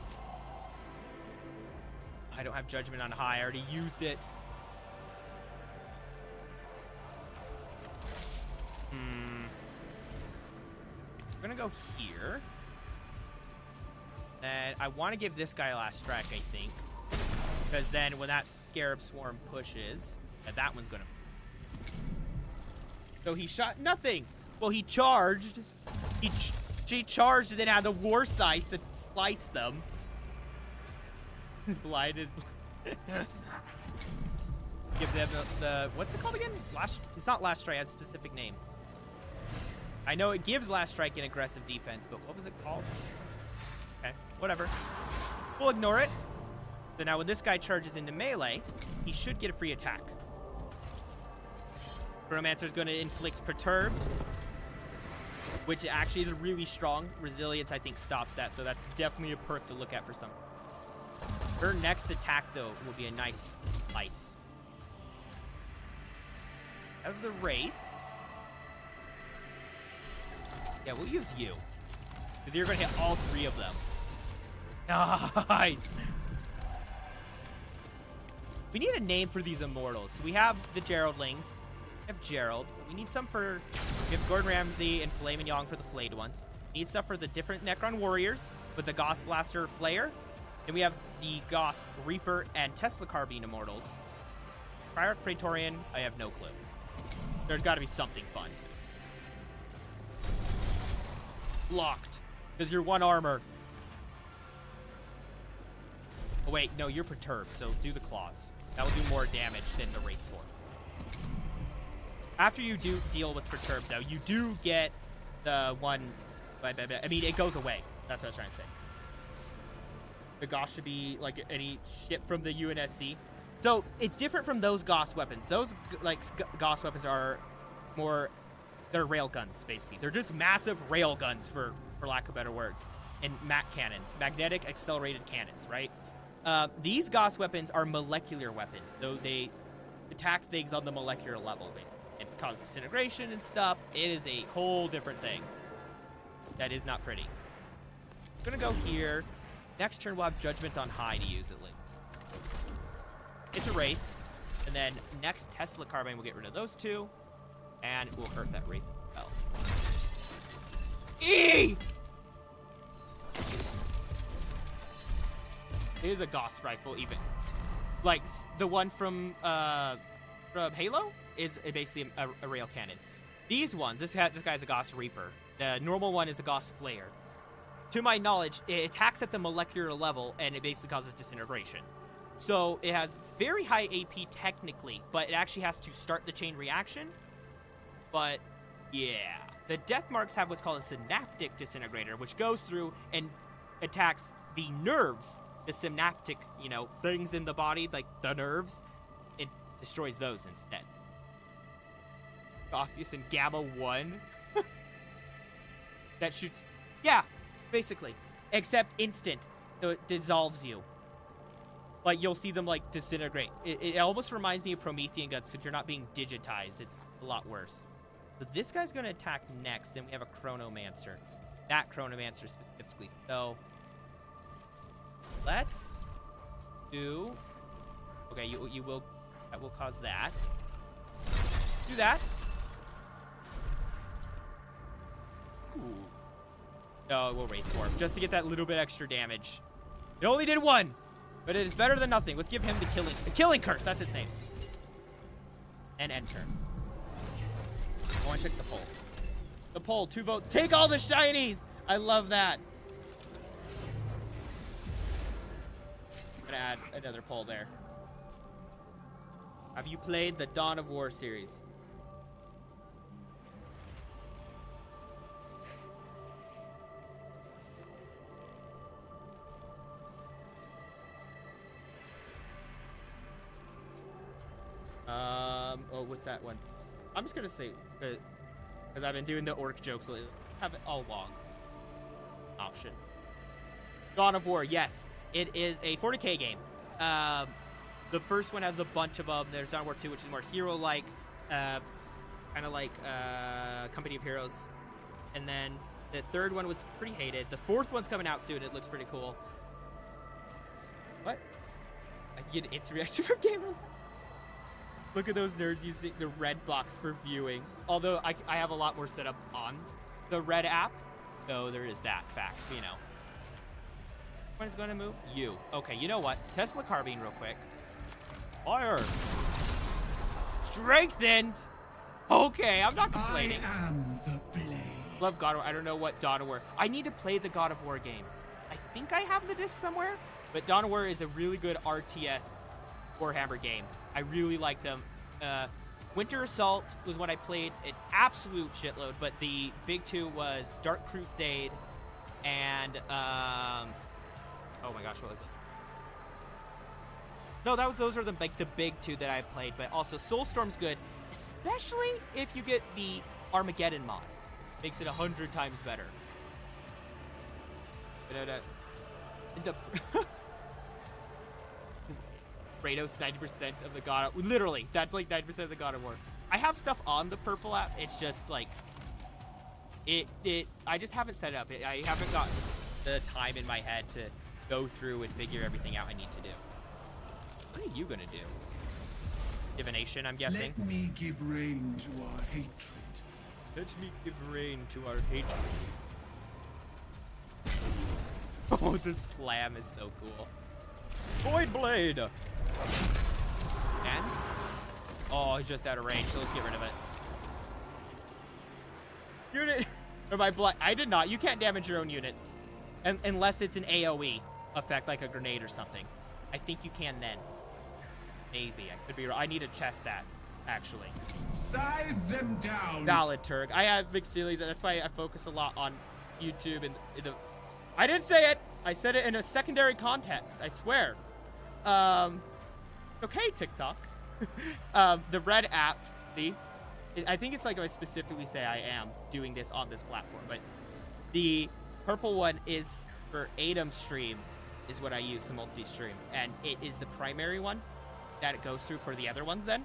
I don't have Judgment on high. I already used it. I'm gonna go here. And I want to give this guy last strike, I think. Because then when that Scarab Swarm pushes, that one's gonna... So he shot nothing. Well, he charged. She charged and then had the War Scythe to slice them. His blind is... Give them the... What's it called again? It's not Last Strike. It has a specific name. I know it gives Last Strike in aggressive defense, but what was it called? Okay, whatever. We'll ignore it. So now when this guy charges into melee, he should get a free attack. Chronomancer is going to inflict Perturb, which actually is really strong. Resilience, I think, stops that, so that's definitely a perk to look at for some. Her next attack, though, will be a nice slice. Of the Wraith. Yeah, we'll use you. Because you're going to hit all three of them. Nice! We need a name for these immortals. So we have the Geraldlings. We have Gerald. We need some for... We have Gordon Ramsay and Filet Mignon for the flayed ones. We need stuff for the different Necron warriors with the Gauss Blaster Flayer. Then we have the Gauss Reaper and Tesla Carbine immortals. Prior Praetorian, I have no clue. There's got to be something fun. Locked. Because you're one armor. Oh, wait. No, you're perturbed, so do the claws. That will do more damage than the Wraith Form. After you do deal with perturbed, though, you do get the one... I mean, it goes away. That's what I was trying to say. The Gauss should be, like, any ship from the UNSC. So, it's different from those Gauss weapons. Those, like, Gauss weapons are more... They're rail guns, basically. They're just massive rail guns, for lack of better words. And MAC cannons. Magnetic Accelerated Cannons, right? These Gauss weapons are molecular weapons. So, they attack things on the molecular level, basically. And cause disintegration and stuff. It is a whole different thing. That is not pretty. I'm gonna go here. Next turn, we'll have Judgment on high to use it later. It's a Wraith. And then next Tesla Carbine, we'll get rid of those two. And we'll hurt that Wraith as well. Eee! It is a Gauss rifle, even. Like, the one from Halo is basically a rail cannon. These ones, this guy's a Gauss Reaper. The normal one is a Gauss Flayer. To my knowledge, it attacks at the molecular level, and it basically causes disintegration. So it has very high AP technically, but it actually has to start the chain reaction. But, yeah. The Death Marks have what's called a synaptic disintegrator, which goes through and attacks the nerves, the synaptic, things in the body, like the nerves. It destroys those instead. Gaussius and Gamma 1. That shoots... Yeah, basically. Except instant. So it dissolves you. Like, you'll see them, like, disintegrate. It almost reminds me of Promethean guns, if you're not being digitized. It's a lot worse. So this guy's going to attack next, and we have a Chronomancer. That Chronomancer specifically. So, let's do... Okay, you will... That will cause that. Do that. Ooh. No, we'll Wraith Form, just to get that little bit extra damage. It only did one, but it is better than nothing. Let's give him the killing curse. That's its name. And end turn. Oh, I took the poll. The poll, 2 votes. Take all the shinies. I love that. I'm gonna add another poll there. Have you played the Dawn of War series? Oh, what's that one? I'm just gonna say, because I've been doing the orc jokes lately. Have it all along. Option. Dawn of War, yes. It is a 40k game. The first one has a bunch of them. There's Dawn of War 2, which is more hero-like, kind of like Company of Heroes. And then the third one was pretty hated. The fourth one's coming out soon. It looks pretty cool. What? get an instant reaction from gamer. Look at those nerds using the red box for viewing. Although I have a lot more set up on the red app. So there is that fact, you know. When is going to move? You. Okay, you know what? Tesla carbine real quick. Fire. Strengthened. Okay, I'm not complaining. I am the blade. Love God of War. I don't know what Dawn of War. I need to play the God of War games. I think I have the disc somewhere. But Dawn of War is a really good RTS Warhammer game. I really like them. Winter Assault was what I played an absolute shitload. But the big two was Dark Crusade and oh my gosh, what was it? No, those are the big two that I played. But also Soulstorm's good, especially if you get the Armageddon mod. Makes it 100 times better. The Kratos 90% of the God of, literally, that's like 90% of the God of War. I have stuff on the purple app. It's just like I just haven't set it up. I haven't gotten the time in my head to go through and figure everything out I need to do. What are you gonna do? Divination, I'm guessing. Let me give rein to our hatred. Let me give rein to our hatred. Oh, the slam is so cool. Void Blade! And? Oh, he's just out of range, so let's get rid of it. Unit! Or my blood. I did not. You can't damage your own units. Unless it's an AoE effect, like a grenade or something. I think you can then. Maybe. I could be wrong. I need to test that, actually. Scythe them down. Valid, Turg. I have mixed feelings. That's why I focus a lot on YouTube and the... I didn't say it. I said it in a secondary context. I swear. Okay, TikTok. The red app. See? I think it's like I specifically say I am doing this on this platform. But the purple one is for ADAM stream is what I use to multi-stream. And it is the primary one that it goes through for the other ones then.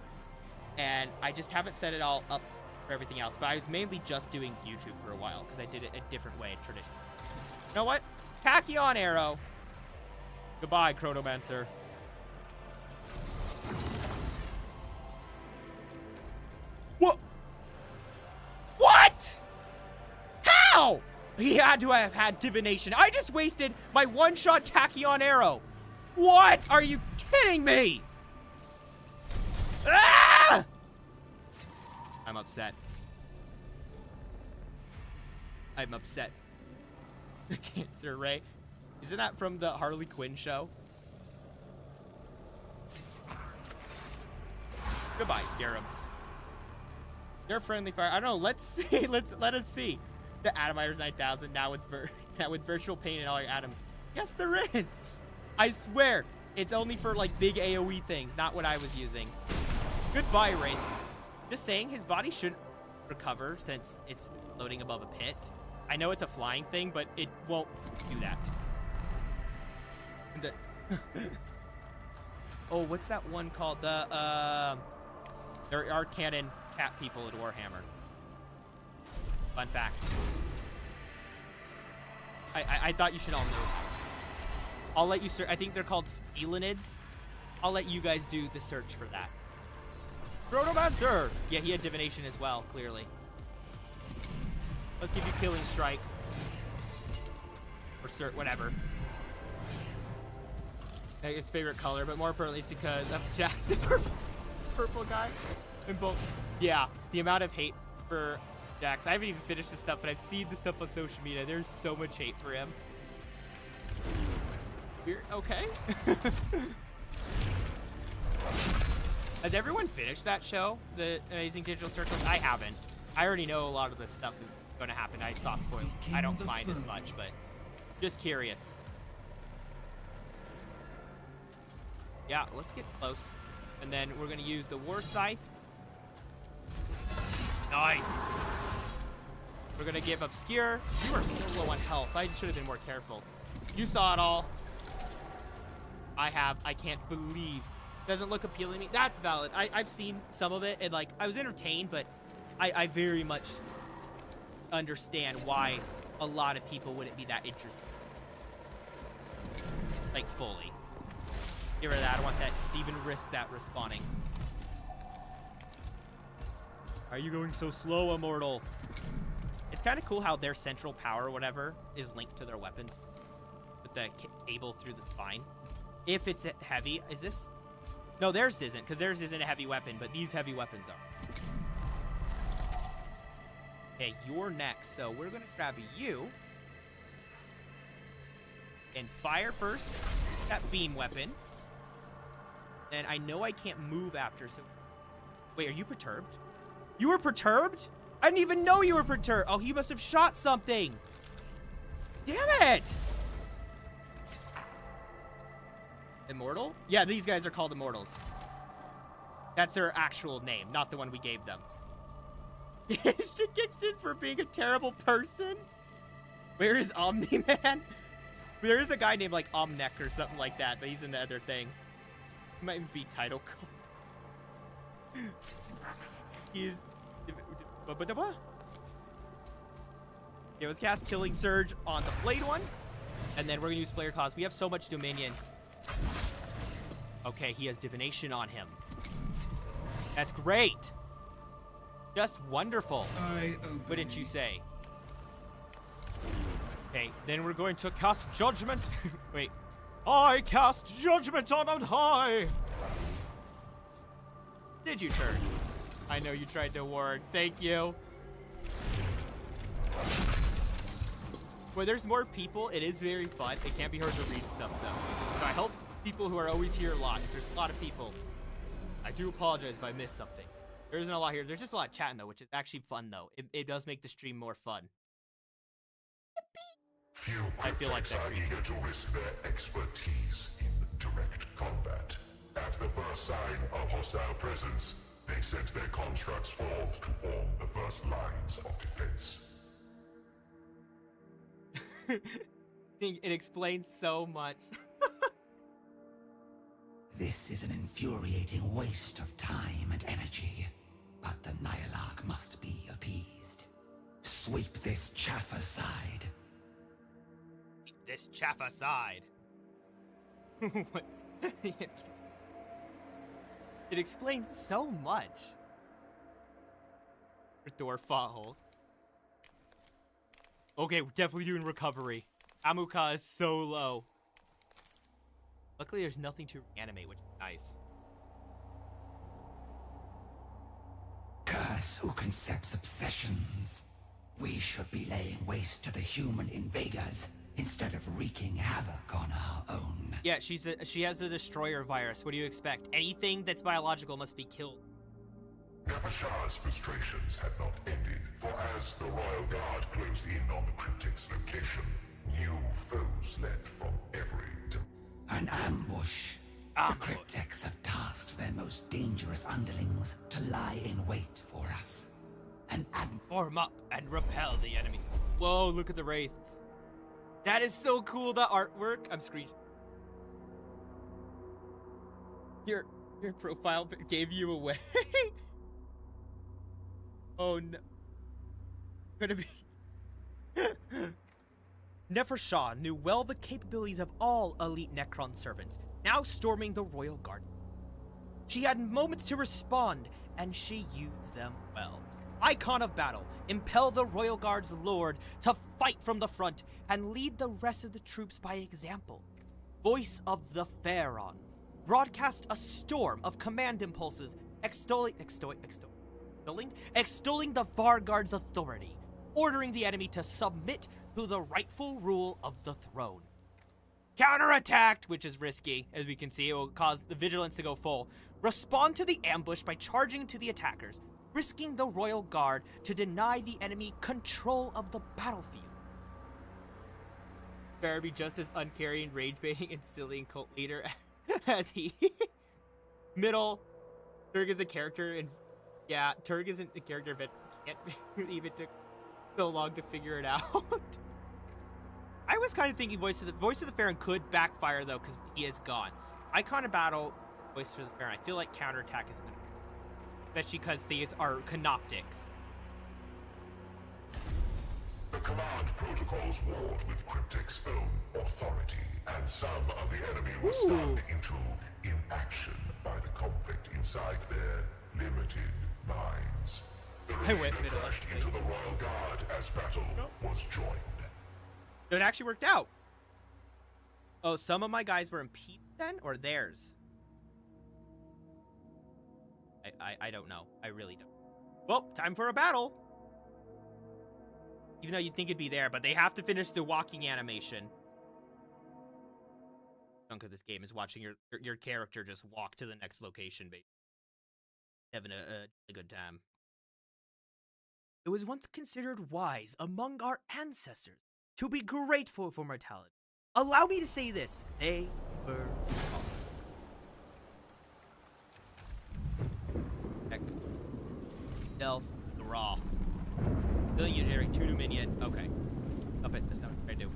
And I just haven't set it all up for everything else. But I was mainly just doing YouTube for a while because I did it a different way traditionally. You know what? Tachyon arrow. Goodbye, Chronomancer. What? What? How? He had to have had divination. I just wasted my one-shot Tachyon arrow. What? Are you kidding me? Ah! I'm upset. I'm upset. The cancer ray. Isn't that from the Harley Quinn show? Goodbye, Scarabs. They're friendly fire. I don't know. Let's see. Let us see. The Atomizers 9000 now with virtual paint and all your atoms. Yes, there is. I swear, it's only for like big AOE things, not what I was using. Goodbye, Wraith. Just saying, his body shouldn't recover since it's floating above a pit. I know it's a flying thing, but it won't do that. Oh, what's that one called? There are canon cat people at Warhammer. Fun fact. I thought you should all know. I'll let you search. I think they're called felinids. I'll let you guys do the search for that. Chronomancer! Yeah, he had divination as well, clearly. Let's give you Killing Strike. Or cert, whatever. His favorite color, but more importantly, it's because of Jackson, purple guy. And both. Yeah, the amount of hate for Jax. I haven't even finished the stuff, but I've seen the stuff on social media. There's so much hate for him. Weird. Okay. Has everyone finished that show, The Amazing Digital Circles? I haven't. I already know a lot of this stuff is going to happen. I saw spoilers. I don't mind as much, but just curious. Yeah, let's get close. And then we're going to use the War Scythe. Nice. We're going to give Obscure. You are so low on health. I should have been more careful. You saw it all. I have. I can't believe. Doesn't look appealing to me. That's valid. I've seen some of it, and like I was entertained, but I very much understand why a lot of people wouldn't be that interested. Like fully. Get rid of that. I don't want that to even risk that respawning. Are you going so slow, Immortal? It's kind of cool how their central power or whatever is linked to their weapons. With the cable through the spine. If it's heavy, is this... No, theirs isn't, because theirs isn't a heavy weapon, but these heavy weapons are. Okay, you're next, so we're going to grab you. And fire first that beam weapon. And I know I can't move after, so... Wait, are you perturbed? You were perturbed? I didn't even know you were perturbed. Oh, he must have shot something. Damn it! Immortal? Yeah, these guys are called Immortals. That's their actual name, not the one we gave them. Convicted for being a terrible person? Where is Omni-Man? There is a guy named like Omnek or something like that, but he's in the other thing. He might even be title code. He's... Yeah, let's cast Killing Surge on the Flayed one. And then we're going to use Flare Claws. We have so much Dominion. Okay, he has Divination on him. That's great. Just wonderful. Wouldn't you say? Okay, then we're going to cast Judgment. Wait. I cast Judgment on high. Did you turn? I know you tried to ward. Thank you. Where there's more people, it is very fun. It can't be hard to read stuff, though. So I hope people who are always here a lot, if there's a lot of people, I do apologize if I missed something. There isn't a lot here. There's just a lot of chatting, though, which is actually fun, though. It does make the stream more fun. Few I feel like that are eager to risk their expertise in direct combat. At the first sign of hostile presence, they sent their constructs forth to form the first lines of defense. It explains so much. This is an infuriating waste of time and energy, but the Nyarlathotep must be appeased. Sweep this chaff aside. Keep this chaff aside. What's... It explains so much. Door fought Hulk. Okay, we're definitely doing recovery. Amuka is so low. Luckily, there's nothing to reanimate, which is nice. Curse who concepts obsessions. We should be laying waste to the human invaders instead of wreaking havoc on our own. Yeah, she has the destroyer virus. What do you expect? Anything that's biological must be killed. Nefershah's frustrations had not ended, for as the Royal Guard closed in on the cryptic's location, new foes leapt from every direction. An ambush. The cryptics have tasked their most dangerous underlings to lie in wait for us. Form up and repel the enemy. Whoa, look at the wraiths. That is so cool, the artwork. I'm screeching. Your profile gave you away. Oh no. Gonna be... Nefershah knew well the capabilities of all elite Necron servants, now storming the Royal Garden. She had moments to respond, and she used them well. Icon of battle, impel the Royal Guard's lord to fight from the front and lead the rest of the troops by example. Voice of the Pharaon, broadcast a storm of command impulses, extolling the Varguard's authority, ordering the enemy to submit to the rightful rule of the throne. Counterattacked, which is risky, as we can see. It will cause the vigilance to go full. Respond to the ambush by charging to the attackers, risking the Royal Guard to deny the enemy control of the battlefield. Better be just as uncaring, rage-baiting, and silly and cult leader as he. Middle. Turg is a character, and yeah, Turg isn't a character, but can't believe it took so long to figure it out. I was kind of thinking Voice of the Pharaon could backfire, though, because he is gone. Icon of battle, Voice of the Pharaon. I feel like counterattack is going to... Especially because these are canoptics. The command protocols warred with Cryptic's own authority, and some of the enemy were Ooh. stunned into inaction by the conflict inside their limited minds. The I went Raider middle. crashed into the Royal Guard as battle was joined. So it actually worked out. Oh, some of my guys were impeded then, or theirs? I don't know. I really don't. Well, time for a battle. Even though you'd think it'd be there, but they have to finish the walking animation. Chunk of this game is watching your character just walk to the next location, basically. Having a good time. It was once considered wise among our ancestors to be grateful for mortality. Allow me to say this. They were wrong. Heck. Stealth, the Wrath. Ability to generate 2 Dominion. Okay. Up it. That's not what I do.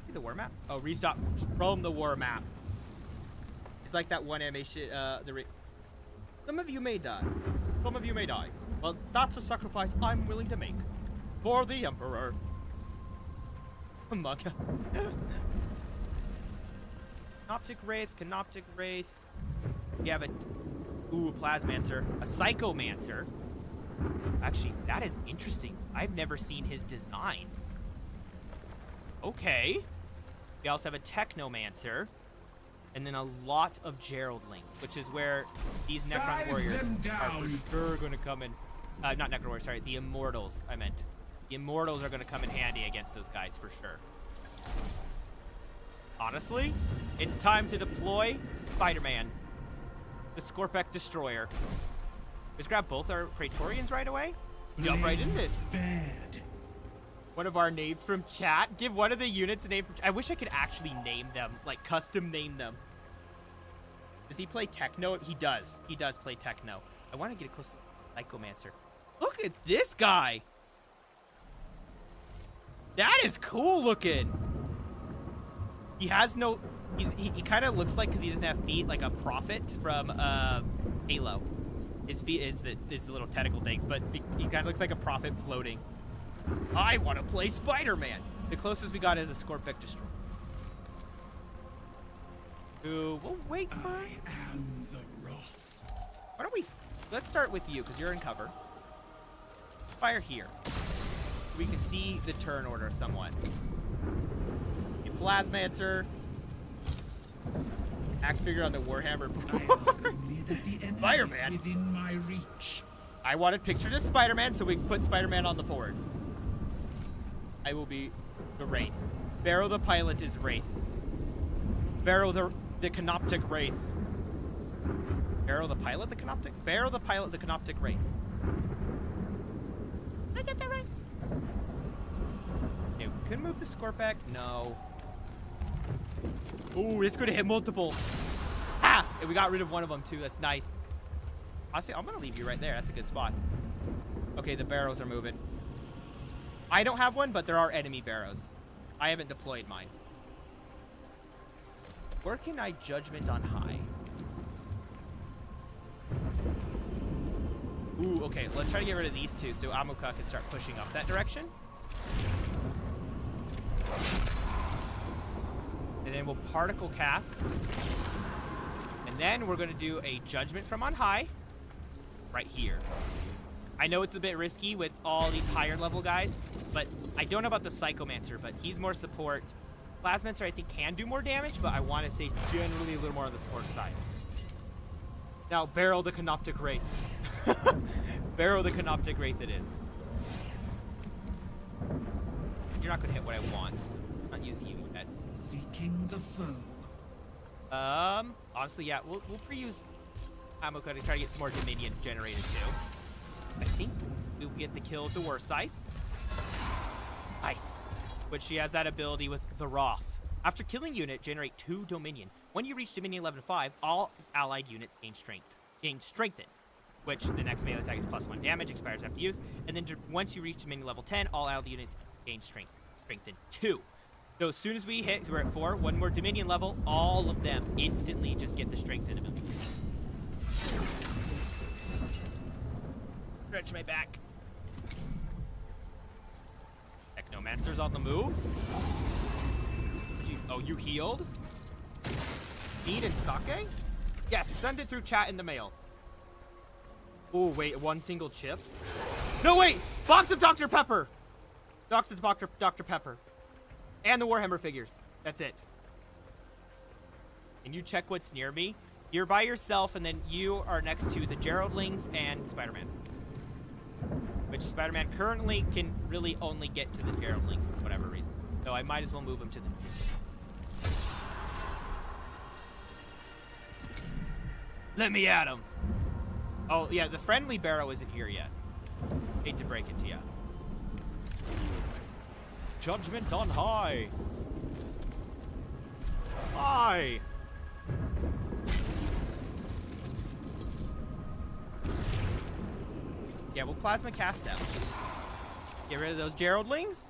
See the war map? Oh, restart from the war map. It's like that one animation. Some of you may die. Some of you may die. Well, that's a sacrifice I'm willing to make. For the Emperor. Manga. Canoptic Wraith. You have a Plasmancer, a Psychomancer. Actually, that is interesting. I've never seen his design. Okay. We also have a Technomancer, and then a lot of Geraldling, which is where these Necron warriors are for sure going to come in. Not Necron warriors, sorry, the Immortals. I meant the Immortals are going to come in handy against those guys for sure. Honestly, it's time to deploy Spider-Man, the Scorpec Destroyer. Just grab both our Praetorians right away. Jump right into this. Bad. One of our names from chat. Give one of the units a name from I wish I could actually name them, like custom name them. Does he play Techno? He does. He does play Techno. I want to get a close look at Psychomancer. Look at this guy. That is cool looking. He has no... He kind of looks like, because he doesn't have feet, like a prophet from Halo. His feet is the little tentacle things, but he kind of looks like a prophet floating. I want to play Spider-Man. The closest we got is a Scorpec Destroyer. Ooh, we'll wait for... I am the Wrath. Why don't we... Let's start with you, because you're in cover. Fire here. We can see the turn order somewhat. You Plasmancer. Axe figure on the Warhammer board. Spider-Man. Within my reach. I wanted pictures of Spider-Man, so we can put Spider-Man on the board. I will be the Wraith. Barrow the pilot is Wraith. Barrow the Canoptic Wraith. Barrow the pilot, the Canoptic? Barrow the pilot, the Canoptic Wraith. Did I get that right? Okay, we couldn't move the Scorpec. No. Ooh, it's going to hit multiple. Ah! And we got rid of one of them, too. That's nice. Honestly, I'm going to leave you right there. That's a good spot. Okay, the barrows are moving. I don't have one, but there are enemy barrows. I haven't deployed mine. Where can I judgment on high? Ooh, okay. Let's try to get rid of these two so Amuka can start pushing up that direction. And then we'll particle cast. And then we're going to do a judgment from on high. Right here. I know it's a bit risky with all these higher level guys, but I don't know about the Psychomancer, but he's more support. Plasmancer, I think, can do more damage, but I want to say generally a little more on the support side. Now, Barrow the Canoptic Wraith. Barrow the Canoptic Wraith it is. You're not going to hit what I want. I'm not using you yet. Seeking the foe. Honestly, yeah, we'll pre-use Amoka to try to get some more Dominion generated too. I think we'll get the kill with the War Scythe. Nice. But she has that ability with the Wrath. After killing unit, generate 2 Dominion. When you reach Dominion level 5, all allied units gain strengthened, which the next melee attack is +1 damage, expires after use. And then once you reach Dominion level 10, all allied units gain strengthened 2. So as soon as we hit, we're at 4, 1 more Dominion level, all of them instantly just get the strengthened ability. Stretch my back. Technomancer's on the move. Oh, you healed? Mead and sake? Yes, send it through chat in the mail. Oh, wait, one single chip? No, wait! Box of Dr. Pepper! Box of Dr. Pepper. And the Warhammer figures. That's it. Can you check what's near me? You're by yourself, and then you are next to the Geraldlings and Spider-Man. Which Spider-Man currently can really only get to the Geraldlings for whatever reason. So I might as well move him to the... Let me at him. Oh, yeah, the friendly Barrow isn't here yet. Hate to break it to you. Judgment on high. High. Yeah, we'll plasma cast them. Get rid of those Geraldlings.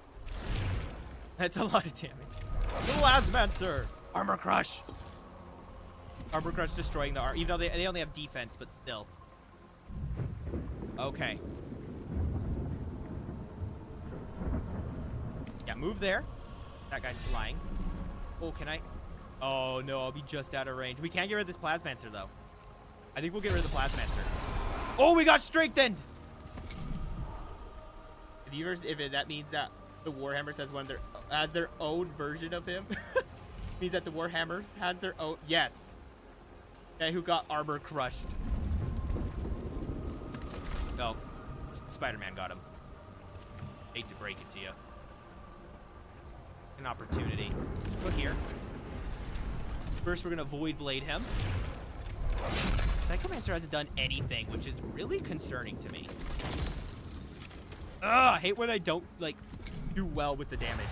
That's a lot of damage. Plasmancer. Armor Crush. Armor Crush destroying the armor. Even though they only have defense, but still. Okay. Yeah, move there. That guy's flying. Oh, can I? Oh, no, I'll be just out of range. We can't get rid of this Plasmancer, though. I think we'll get rid of the Plasmancer. Oh, we got strengthened! If that means that the Warhammers has their own version of him. Means that the Warhammers has their own. Yes. Guy who got armor crushed. No. Spider-Man got him. Hate to break it to you. An opportunity. Go here. First, we're gonna Void Blade him. Psychomancer hasn't done anything, which is really concerning to me. Ugh, I hate when I don't, like, do well with the damage.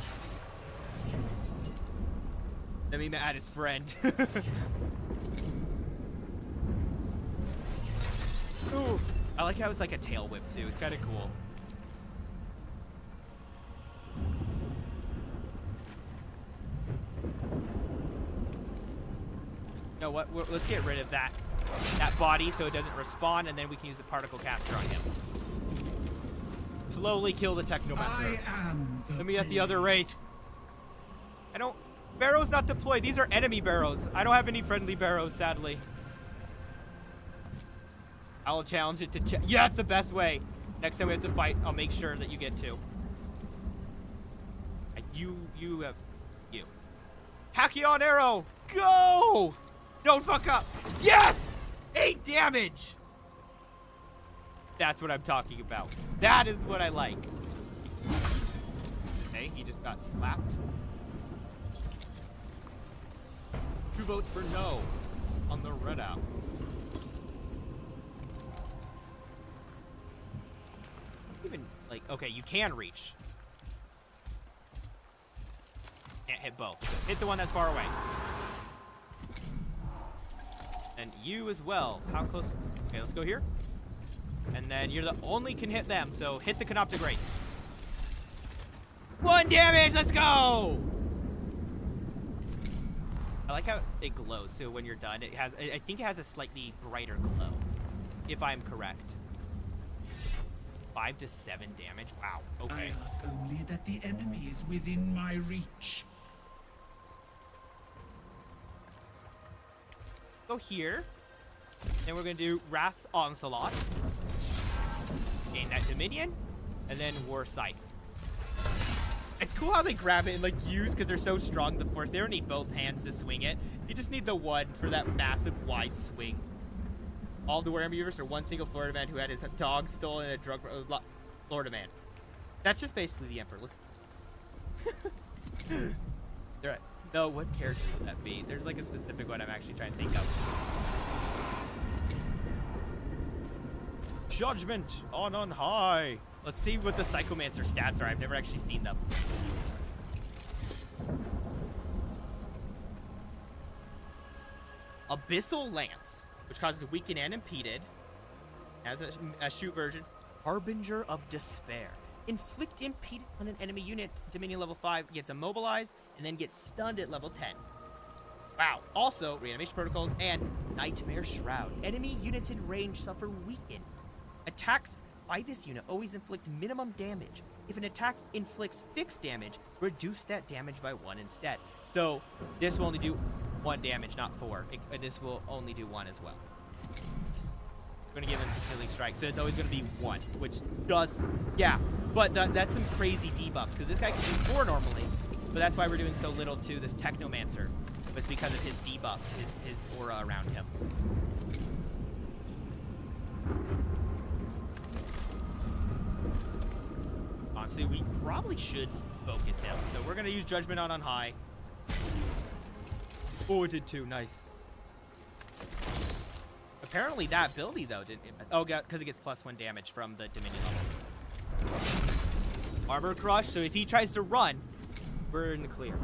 Let me add his friend. Ooh, I like how it's like a tail whip, too. It's kind of cool. You know what? Let's get rid of that body so it doesn't respawn, and then we can use a particle caster on him. Slowly kill the Technomancer. Let me get the other Wraith. Barrow's not deployed. These are enemy Barrows. I don't have any friendly Barrows, sadly. I'll challenge it to yeah, it's the best way. Next time we have to fight, I'll make sure that you get two. You. Hakion arrow, go! Don't fuck up. Yes! 8 damage. That's what I'm talking about. That is what I like. Okay, he just got slapped. 2 votes for no on the readout. Even, like, okay, you can reach. Can't hit both. Hit the one that's far away. And you as well. How close? Okay, let's go here. And then you're the only can hit them, so hit the Canoptic Wraith. 1 damage, let's go! I like how it glows, so when you're done, it has, I think it has a slightly brighter glow, if I'm correct. 5 to 7 damage, wow, okay. I ask only that the enemy is within my reach. Go here, and we're gonna do Wrath Onslaught. Gain that Dominion, and then War Scythe. It's cool how they grab it and like use, because they're so strong, the force. They don't need both hands to swing it. You just need the one for that massive wide swing. All the Warhammer universe are one single Florida man who had his dog stolen in a drug Florida man. That's just basically the Emperor. Right. No, what character would that be? There's like a specific one I'm actually trying to think of. Judgment on high. Let's see what the Psychomancer stats are. I've never actually seen them. Abyssal Lance, which causes weakened and impeded. Has a shoot version. Harbinger of Despair. Inflict impeded on an enemy unit. Dominion level 5 gets immobilized and then gets stunned at level 10. Wow. Also, reanimation protocols and Nightmare Shroud. Enemy units in range suffer weakened. Attacks by this unit always inflict minimum damage if an attack inflicts fixed damage, reduce that damage by 1 instead. So this will only do 1 damage, not 4. This will only do 1 as well. I'm gonna give him Killing Strike, so it's always gonna be 1, which does, yeah. But that's some crazy debuffs, because this guy can do 4 normally, but that's why we're doing so little to this Technomancer. Was because of his debuffs, his aura around him. Honestly, we probably should focus him, so we're gonna use Judgment on high. Oh, it did too. Nice. Apparently that ability though didn't. Oh, because it gets +1 damage from the Dominion levels. Armor Crush. So if he tries to run, we're in the clear.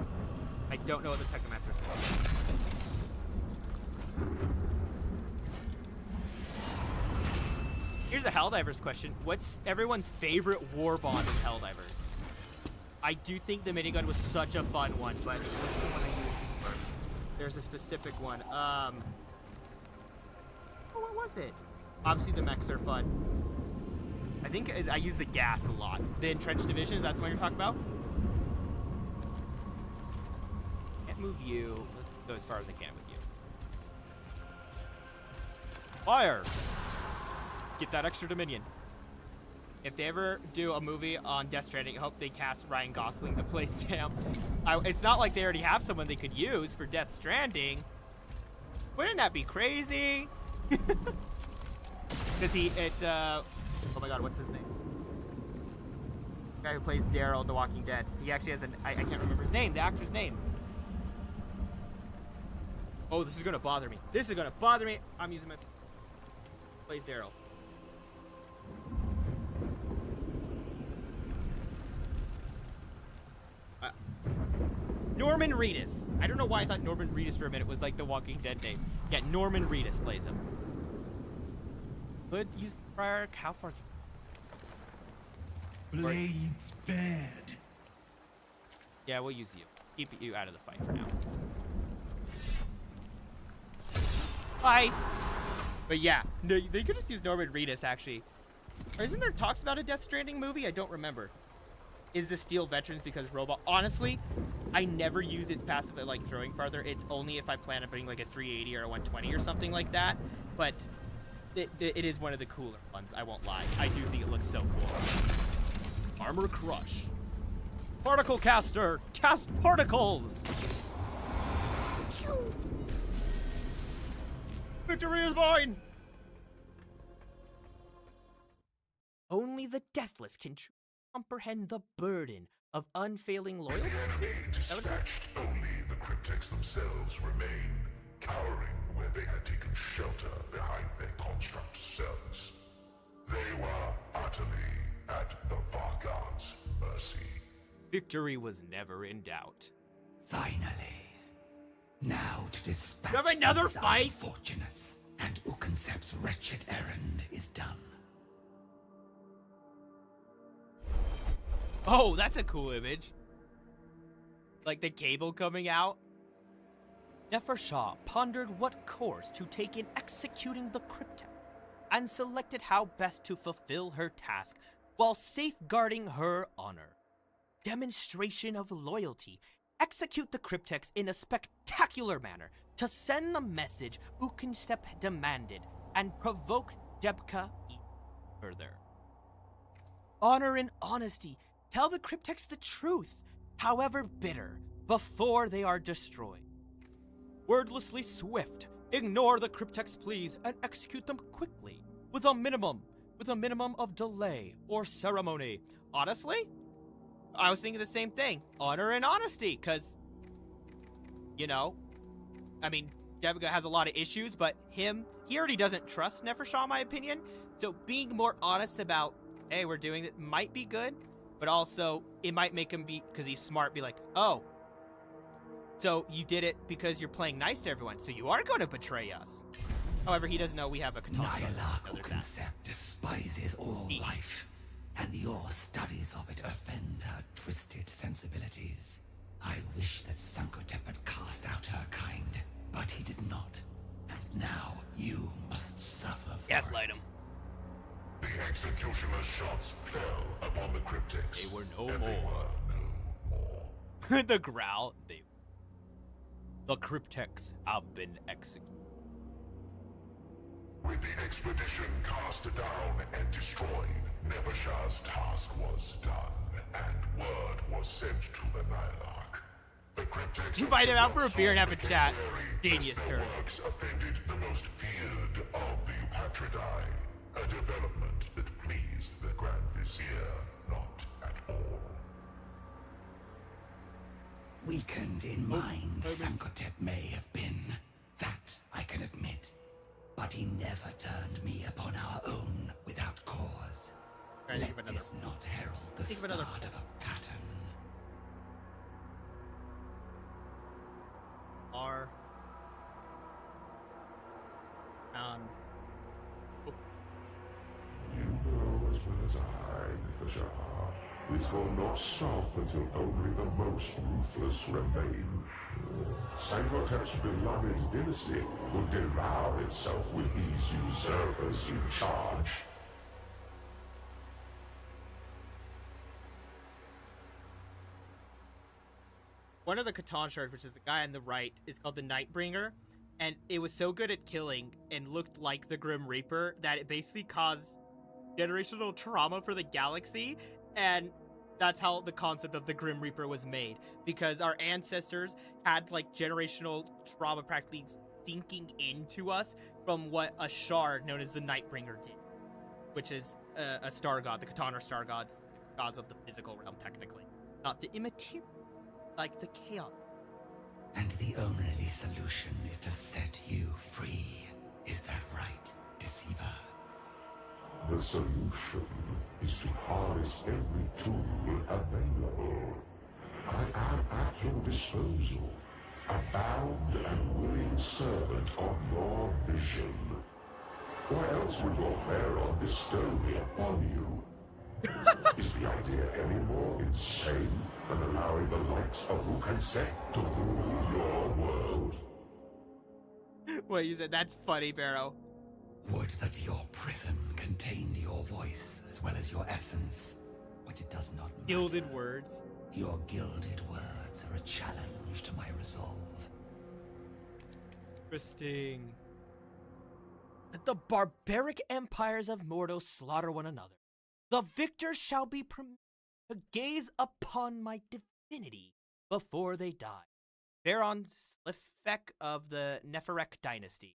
I don't know what the Technomancer is for. Here's a Helldivers question. What's everyone's favorite war bond in Helldivers? I do think the minigun was such a fun one, but what's the one I used before? There's a specific one. Oh, what was it? Obviously the mechs are fun. I think I use the gas a lot. The Entrenched Division, is that the one you're talking about? Move you. Let's go as far as I can with you. Fire! Let's get that extra Dominion. If they ever do a movie on Death Stranding, I hope they cast Ryan Gosling to play Sam. It's not like they already have someone they could use for Death Stranding. Wouldn't that be crazy? Because oh my god, what's his name? The guy who plays Daryl in The Walking Dead. He actually has I can't remember his name, the actor's name. Oh, this is gonna bother me. This is gonna bother me. I'm using my... Plays Daryl. Norman Reedus. I don't know why I thought Norman Reedus for a minute was like the Walking Dead name. Yeah, Norman Reedus plays him. Could use prior... How far... Blades bad. Yeah, we'll use you. Keep you out of the fight for now. Nice. But yeah, no, they could just use Norman Reedus actually. Or isn't there talks about a Death Stranding movie? I don't remember. Is the Steel Veterans because robot? Honestly, I never use its passive at like throwing farther. It's only if I plan on putting like a 380 or a 120 or something like that. But it is one of the cooler ones. I won't lie. I do think it looks so cool. Armor Crush. Particle Caster. Cast particles. Victory is mine! Only the deathless can comprehend the burden of unfailing loyalty. The enemy dispatched, only the cryptex themselves remain, cowering where they had taken shelter behind their construct cells. They were utterly at the Vargard's mercy. Victory was never in doubt. Finally. Now to dispatch You have another these fight? unfortunates, and Ukensep's wretched errand is done. Oh, that's a cool image. Like the cable coming out. Nefershah pondered what course to take in executing the cryptech, and selected how best to fulfill her task while safeguarding her honor. Demonstration of loyalty. Execute the cryptex in a spectacular manner to send the message Ukensep demanded and provoke Debka further. Honor and honesty. Tell the cryptex the truth, however bitter, before they are destroyed. Wordlessly swift. Ignore the cryptex pleas and execute them quickly, with a minimum of delay or ceremony. Honestly, I was thinking the same thing. Honor and honesty, because, you know, I mean, Debka has a lot of issues, but he already doesn't trust Nefershah, in my opinion. So being more honest about, hey, we're doing it, might be good, but also it might make him be, because he's smart, be like, oh, so you did it because you're playing nice to everyone, so you are going to betray us. However, he doesn't know we have a Catan. Nyarlathotep Ukensep despises all life, and your studies of it offend her twisted sensibilities. I wish that Sankotep had cast out her kind, but he did not. And now you must suffer for Gaslight him. The executioner's shots fell upon the cryptics. They were no and more. They were no more. The growl. The cryptics have been executed. With the expedition cast down and destroyed, Nefershah's task was done, and word was sent to the Nihilach. The cryptics Invite him out for a beer and have a chat. Genius Genius turn. works offended the most feared of the Eupatridae, a development that pleased the Grand Vizier not at all. Weakened in mind, Sankotep may have been. That I can admit. But he never turned me upon our own without cause. Alright, think of Let another. this not herald the Think of start another. of a pattern. R. You know as well as I, Nefershah, this will not stop until only the most ruthless remain. Sankotep's beloved dynasty will devour itself with these usurpers in charge. One of the Catan shards, which is the guy on the right, is called the Nightbringer, and it was so good at killing and looked like the Grim Reaper that it basically caused generational trauma for the galaxy, and that's how the concept of the Grim Reaper was made, because our ancestors had like generational trauma practically sinking into us from what a shard known as the Nightbringer did, which is a star god. The Catan are star gods of the physical realm, technically, not the immaterial, like the chaos. And the only solution is to set you free. Is that right, Deceiver? The solution is to harness every tool available. I am at your disposal, a bound and willing servant of your vision. Why else would your Pharaoh bestow me upon you? Is the idea any more insane than allowing the likes of Wukansek to rule your world? Wait, you said that's funny, Barrow. Would that your prison contained your voice as well as your essence, but it does not matter. Gilded words. Your gilded words are a challenge to my resolve. Interesting. The barbaric empires of Mordo slaughter one another. The victors shall be permitted to gaze upon my divinity before they die. Baron Slifek of the Neferek dynasty.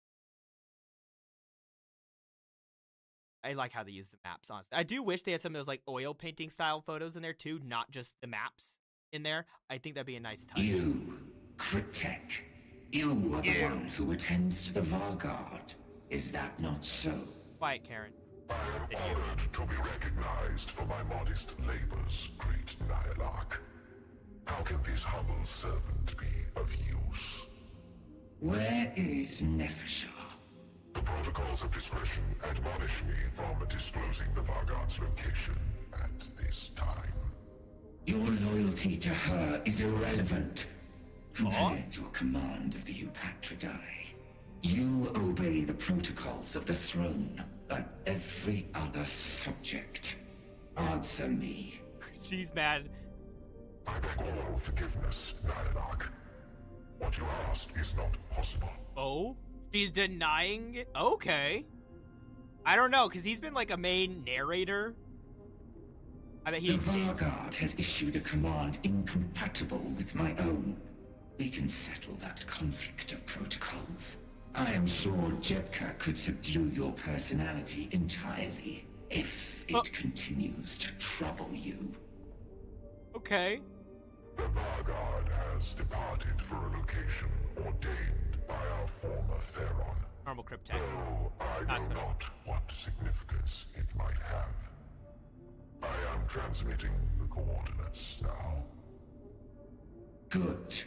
I like how they use the maps, honestly. I do wish they had some of those like oil painting style photos in there too, not just the maps in there. I think that'd be a nice touch. You, Cryptek, you are the one who attends to the Vanguard. Is that not so? Quiet, Karen. I am honored to be recognized for my modest labors, great Nihilach. How can this humble servant be of use? Where is Nefershah? The protocols of discretion admonish me from disclosing the Vanguard's location at this time. Your loyalty to her is irrelevant compared to a command of the Eupatridae. You obey the protocols of the throne like every other subject. Answer me. She's mad. I beg all forgiveness, Nihilach. What you asked is not possible. Oh? She's denying it? Okay. I don't know, because he's been like a main narrator. I bet The Vanguard has issued a command incompatible with my own. We can settle that conflict of protocols. I am sure Jebka could subdue your personality entirely if it continues to trouble you. Okay. The Vanguard has departed for a location ordained by our former Pharaoh. Normal Cryptek. Though I know not what significance it might have. I am transmitting the coordinates now. Good.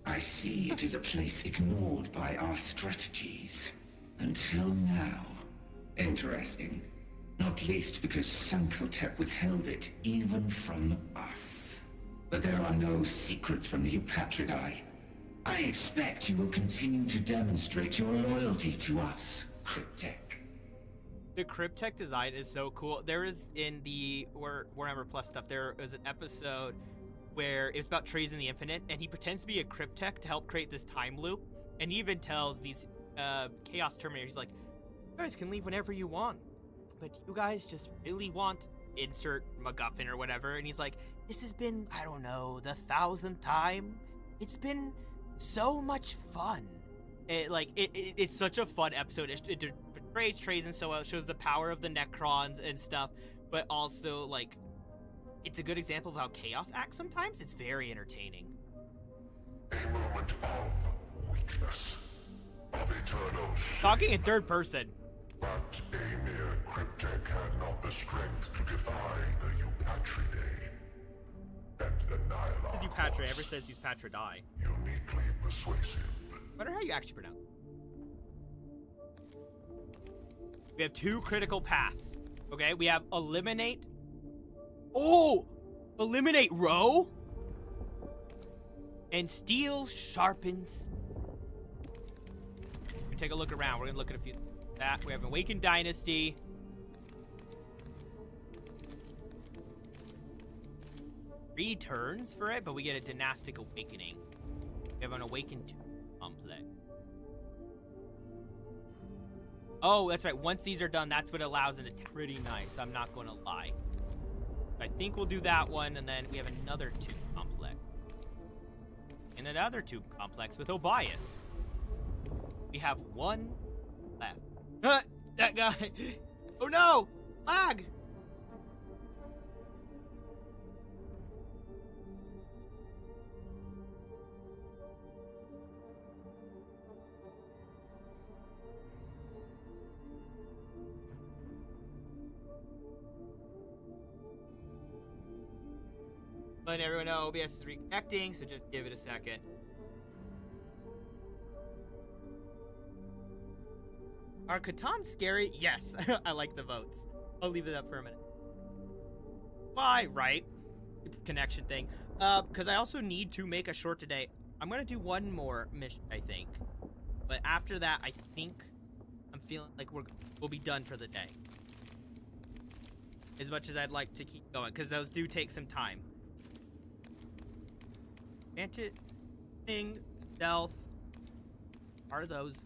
I see it is a place ignored by our strategies. Until now. Interesting. Not least because Sankotep withheld it even from us. But there are no secrets from the Eupatridae. I expect you will continue to demonstrate your loyalty to us, Cryptek. The Cryptech design is so cool. There is in the Warhammer Plus stuff, there is an episode where it's about Traitors in the Infinite, and he pretends to be a Cryptech to help create this time loop. And he even tells these Chaos Terminators, he's like, you guys can leave whenever you want, but you guys just really want insert MacGuffin or whatever. And he's like, this has been, I don't know, the 1,000th time. It's been so much fun. It's such a fun episode. It portrays Traitors so well. It shows the power of the Necrons and stuff, but also, like, it's a good example of how Chaos acts sometimes. It's very entertaining. A moment of weakness, of eternal shame. Talking in third person. But a mere Cryptech had not the strength to defy the Eupatridae. And the Nyla. Because Eupatria ever says Eupatridae. Uniquely persuasive. I wonder how you actually pronounce it. We have 2 critical paths. Okay, we have eliminate. Oh! Eliminate row? And steel sharpens. We take a look around. We're gonna look at a few. That we have Awakened Dynasty. Three turns for it, but we get a Dynastic Awakening. We have an Awakened complex. Oh, that's right. Once these are done, that's what allows an attack. Pretty nice. I'm not going to lie. I think we'll do that one, and then we have another tube complex. And another tube complex with Obias. We have 1 left. That guy. Oh no! Lag! Letting everyone know OBS is reconnecting, so just give it a second. Are Catan scary? Yes. I like the votes. I'll leave it up for a minute. Why? Right. Connection thing. Because I also need to make a short today. I'm going to do one more mission, I think. But after that, I think I'm feeling like we'll be done for the day. As much as I'd like to keep going, because those do take some time. Thing, stealth. Are those?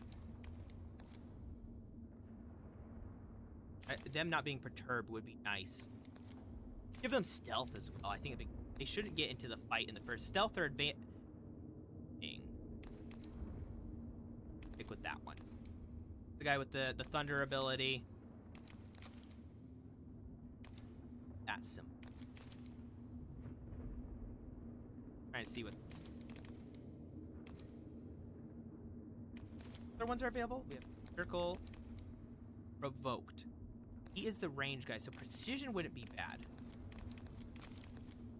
Them not being perturbed would be nice. Give them stealth as well. I think they shouldn't get into the fight in the first. Stealth or advance. Stick with that one. The guy with the thunder ability. That's simple. Trying to see what other ones are available. We have Circle, Provoked. He is the range guy, so precision wouldn't be bad.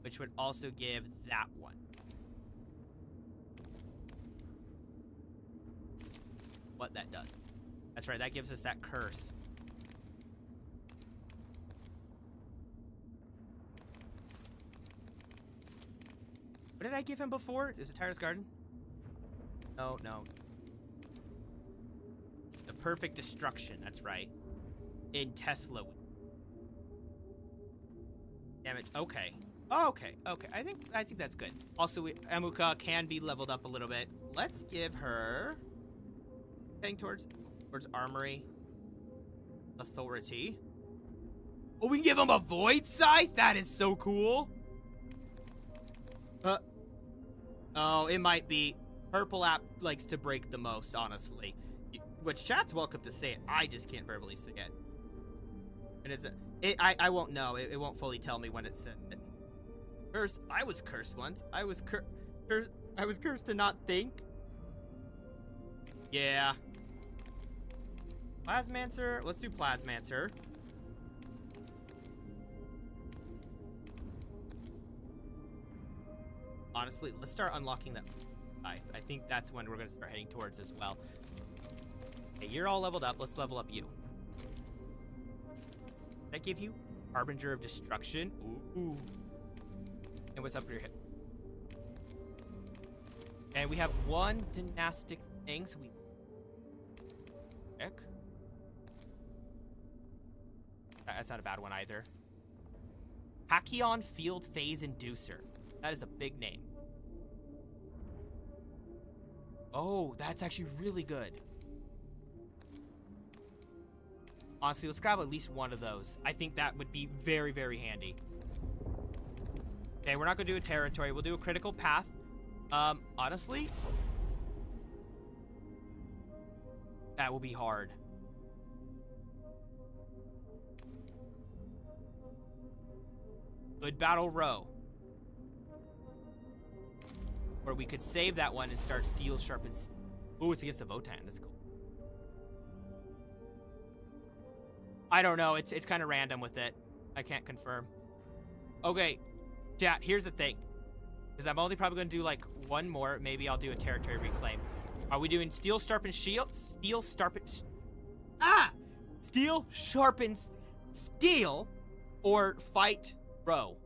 Which would also give that one. What that does. That's right, that gives us that curse. What did I give him before? Is it Tireless Garden? Oh, no. The Perfect Destruction, that's right. In Tesla. Damage. Okay. Oh, okay. Okay. I think that's good. Also, Amuka can be leveled up a little bit. Let's give her heading towards Armory. Authority. Oh, we can give him a Void Scythe? That is so cool. Oh, it might be. Purple app likes to break the most, honestly. Which chat's welcome to say it. I just can't verbally say it. And I won't know. It won't fully tell me when it's said. Cursed. I was cursed once. I was cursed to not think. Yeah. Plasmancer. Let's do Plasmancer. Honestly, let's start unlocking that. I think that's when we're going to start heading towards as well. Okay, you're all leveled up. Let's level up you. Did I give you Harbinger of Destruction? Ooh. And what's up your hip? And we have 1 dynastic thing, so we check. That's not a bad one either. Tachyon Field Phase Inducer. That is a big name. Oh, that's actually really good. Honestly, let's grab at least one of those. I think that would be very, very handy. Okay, we're not going to do a territory. We'll do a critical path. Honestly, that will be hard. Good battle row. Or we could save that one and start steel sharpened. Ooh, it's against the Votan. That's cool. I don't know. It's kind of random with it. I can't confirm. Okay, chat. Here's the thing. Because I'm only probably going to do like one more. Maybe I'll do a territory reclaim. Are we doing steel sharpened shield? Steel sharpened... Steel sharpens steel or fight row?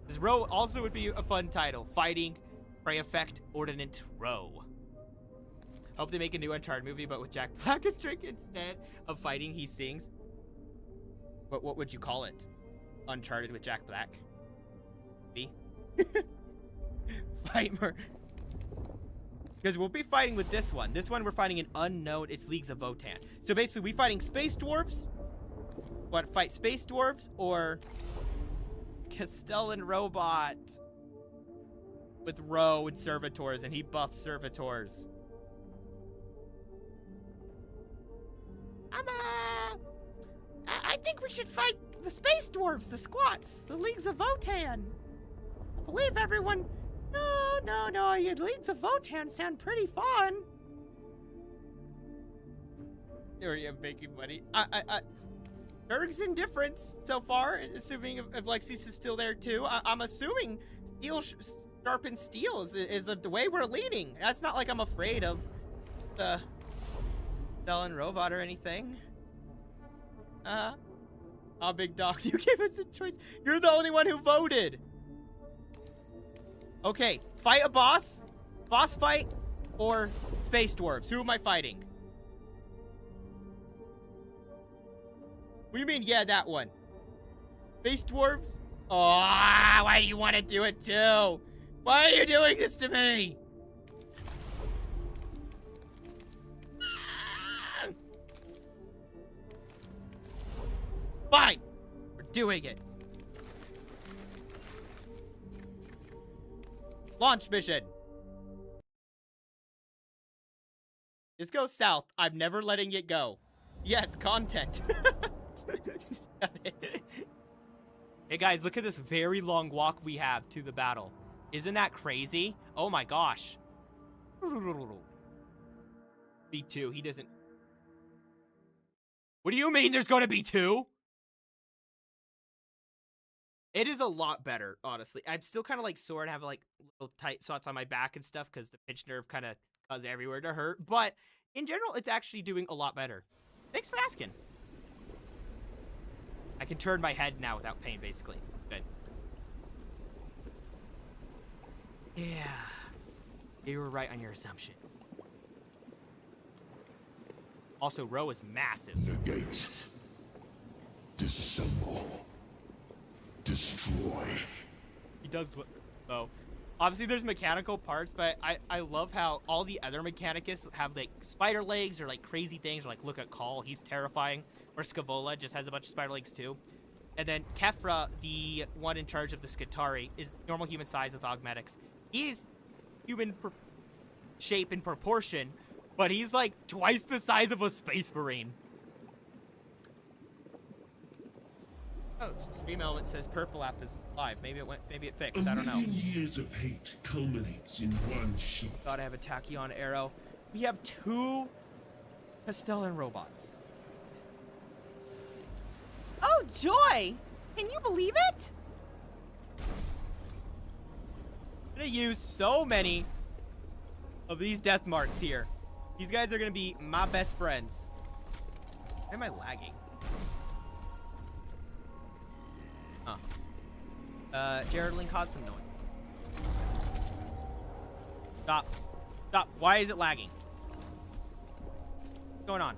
Because row also would be a fun title. Fighting Prey Effect Ordnance Row. Hope they make a new Uncharted movie, but with Jack Black as Drake instead of fighting, he sings. But what would you call it? Uncharted with Jack Black? B? Fight more. Because we'll be fighting with this one. This one we're fighting an unknown. It's Leagues of Votan. So basically, we fighting space dwarves. What, fight space dwarves or Castellan robot with Row and servitors, and he buffs servitors. I think we should fight the space dwarves, the squats, the Leagues of Votan. I believe everyone. No. You Leagues of Votan sound pretty fun. Here you have making money. Berg's indifference so far, assuming if Lexis is still there too. I'm assuming steel sharpened steel is the way we're leaning. That's not like I'm afraid of the Stellan robot or anything. Oh, big dog, you gave us a choice. You're the only one who voted. Okay, fight a boss fight, or space dwarves. Who am I fighting? What do you mean, yeah, that one? Space dwarves? Oh, why do you want to do it too? Why are you doing this to me? Fine, we're doing it. Launch mission. This goes south. I'm never letting it go. Yes, content. Hey guys, look at this very long walk we have to the battle. Isn't that crazy? Oh my gosh. B2, he doesn't. What do you mean there's gonna be two? It is a lot better, honestly. I'm still kind of like sore and have like little tight spots on my back and stuff because the pinched nerve kind of causes everywhere to hurt. But in general, it's actually doing a lot better. Thanks for asking. I can turn my head now without pain, basically. Good. Yeah. You were right on your assumption. Also, Row is massive. Negate. Disassemble. Destroy. He does look, though. Obviously, there's mechanical parts, but I love how all the other Mechanicus have, like, spider legs or, like, crazy things. Or, like, look at Call. He's terrifying. Or Scavola just has a bunch of spider legs, too. And then Kefra, the one in charge of the Skitari, is normal human size with augmetics. He's human shape and proportion, but he's, like, twice the size of a Space Marine. Oh, Stream Element says Purple App is live. Maybe it fixed. I don't know. A million years of hate culminates in one shot. Gotta have a Tachyon arrow. We have 2 Castellan robots. Oh, joy! Can you believe it? I'm gonna use so many of these death marks here. These guys are gonna be my best friends. Why am I lagging? Geraldine caused some noise. Stop. Stop. Why is it lagging? What's going on?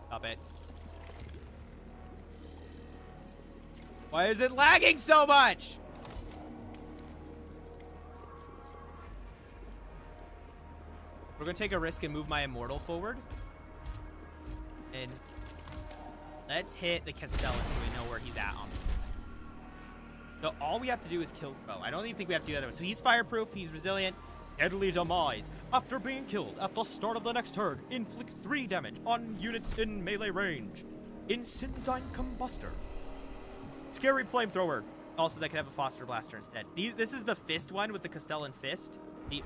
Stop it. Why is it lagging so much? We're gonna take a risk and move my immortal forward. And let's hit the Castellan so we know where he's at on. So all we have to do is kill Crow. I don't even think we have to do that. So he's fireproof, he's resilient. Deadly demise. After being killed at the start of the next turn, inflict 3 damage on units in melee range. Incendiary Combustor. Scary Flamethrower. Also, that can have a Phosphor Blaster instead. This is the fist one with the Castellan Fist.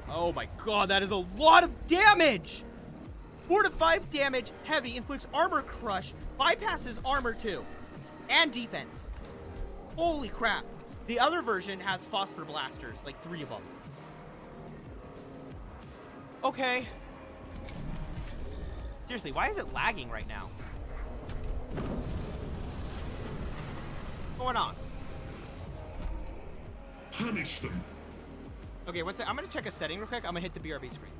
Oh my god, that is a lot of damage! 4 to 5 damage, heavy, inflicts armor crush, bypasses armor too, and defense. Holy crap. The other version has Phosphor Blasters, like 3 of them. Okay. Seriously, why is it lagging right now? What's going on? Punish them. Okay, what's that? I'm gonna check a setting real quick. I'm gonna hit the BRB screen.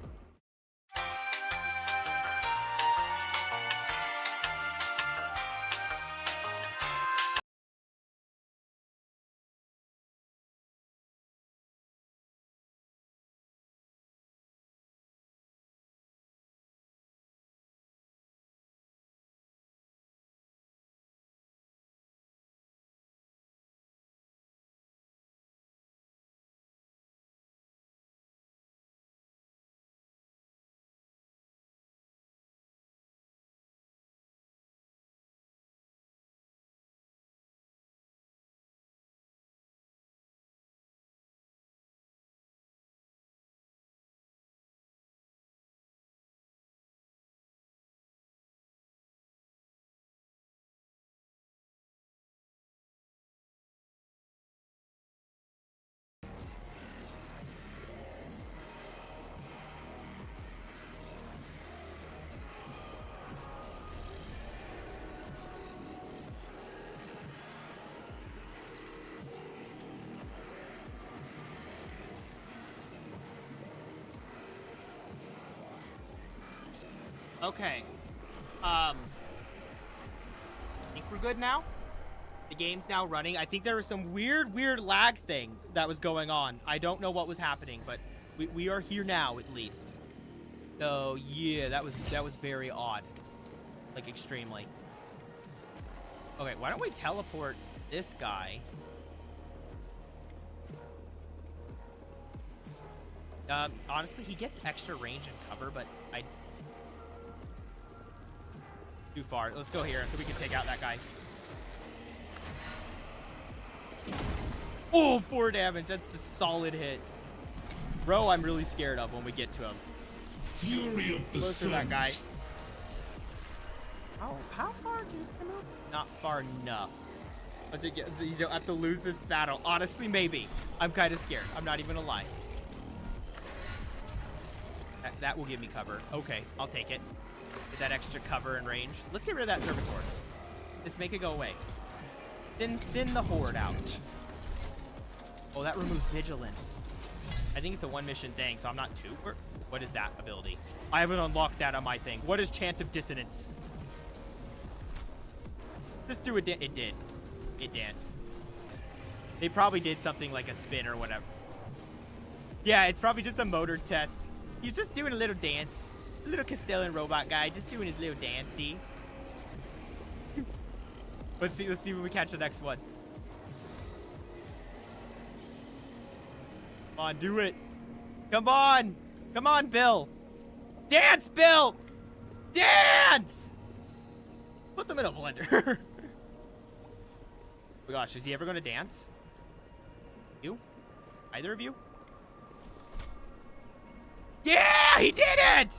Okay. I think we're good now. The game's now running. I think there was some weird lag thing that was going on. I don't know what was happening, but we are here now at least. So yeah, that was very odd. Like extremely. Okay, why don't we teleport this guy? Honestly, he gets extra range and cover, but too far. Let's go here so we can take out that guy. Oh, 4 damage. That's a solid hit. Bro, I'm really scared of when we get to him. Fury of the Close to that guy. Suns. Oh, how far can this come up? Not far enough. But you don't have to lose this battle. Honestly, maybe. I'm kind of scared. I'm not even gonna lie. That will give me cover. Okay, I'll take it. Get that extra cover and range. Let's get rid of that Servitor. Just make it go away. Thin the horde out. Oh, that removes vigilance. I think it's a 1 mission thing, so I'm not too... What is that ability? I haven't unlocked that on my thing. What is Chant of Dissonance? Just do it. It did. It danced. They probably did something like a spin or whatever. Yeah, it's probably just a motor test. He's just doing a little dance. A little Castellan robot guy just doing his little dancey. Let's see when we catch the next one. Come on, do it. Come on. Come on, Bill. Dance, Bill. Dance. Put them in a blender. Oh my gosh, is he ever going to dance? You? Either of you? Yeah, he did it!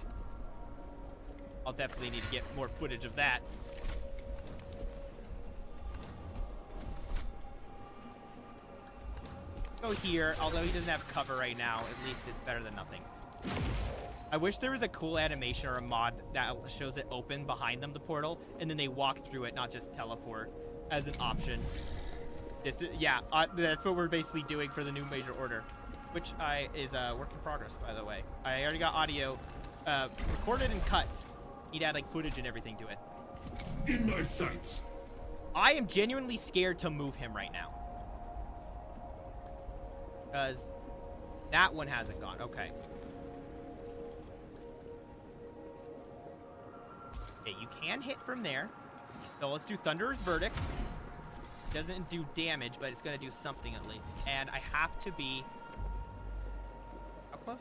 I'll definitely need to get more footage of that. Go here, although he doesn't have cover right now. At least it's better than nothing. I wish there was a cool animation or a mod that shows it open behind them, the portal, and then they walk through it, not just teleport as an option. This is, yeah, that's what we're basically doing for the new major order, which is a work in progress, by the way. I already got audio recorded and cut. He'd add like footage and everything to it. In my sights. I am genuinely scared to move him right now. Because that one hasn't gone. Okay. Okay, you can hit from there. So let's do Thunderer's Verdict. Doesn't do damage, but it's going to do something at least. And I have to be... How close?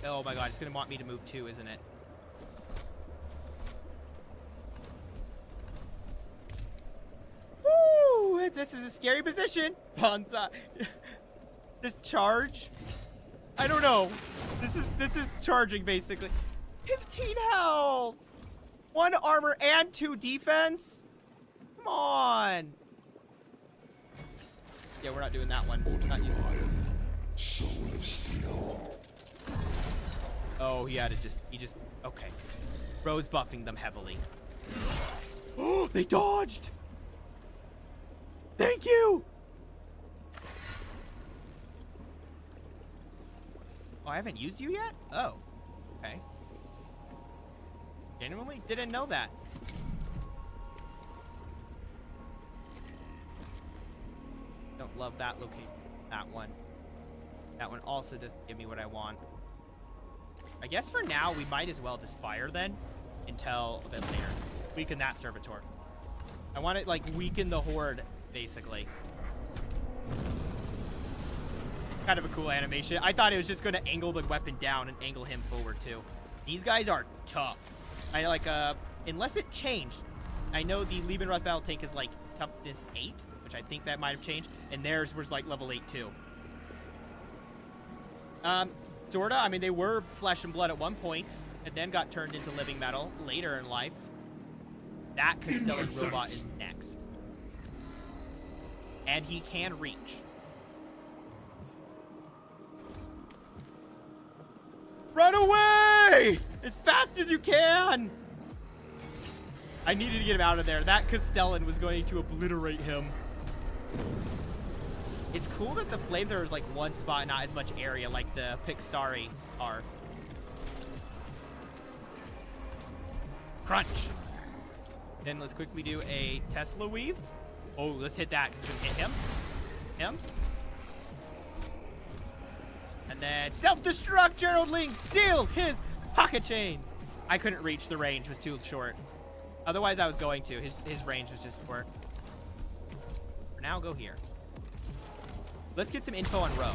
Oh my god, it's going to want me to move too, isn't it? Woo! This is a scary position. Bonsai. Just charge? I don't know. This is charging, basically. 15 health! 1 armor and 2 defense? Come on. Yeah, we're not doing that one. Not using Lion, soul of steel. Oh, he just, okay. Rose buffing them heavily. Oh, they dodged! Thank you! Oh, I haven't used you yet? Oh, okay. Genuinely didn't know that. Don't love that location. That one. That one also doesn't give me what I want. I guess for now, we might as well just fire then until a bit later. Weaken that servitor. I want to, like, weaken the horde, basically. Kind of a cool animation. I thought it was just going to angle the weapon down and angle him forward, too. These guys are tough. I like, unless it changed. I know the Lieben Rust battle tank is, like, toughness 8, which I think that might have changed. And theirs was, like, level 8, too. Sorta. I mean, they were flesh and blood at one point, and then got turned into living metal later in life. That Castellan robot is next. And he can reach. Run away! As fast as you can! I needed to get him out of there. That Castellan was going to obliterate him. It's cool that the flamethrower is like one spot, not as much area like the Pixari are. Crunch. Then let's quickly do a Tesla weave. Oh, let's hit that because it's gonna hit him. Him. And then self-destruct, Geraldling. Steal his pocket chains. I couldn't reach. The range was too short. Otherwise, I was going to. His range was just short. For now, go here. Let's get some info on Roe.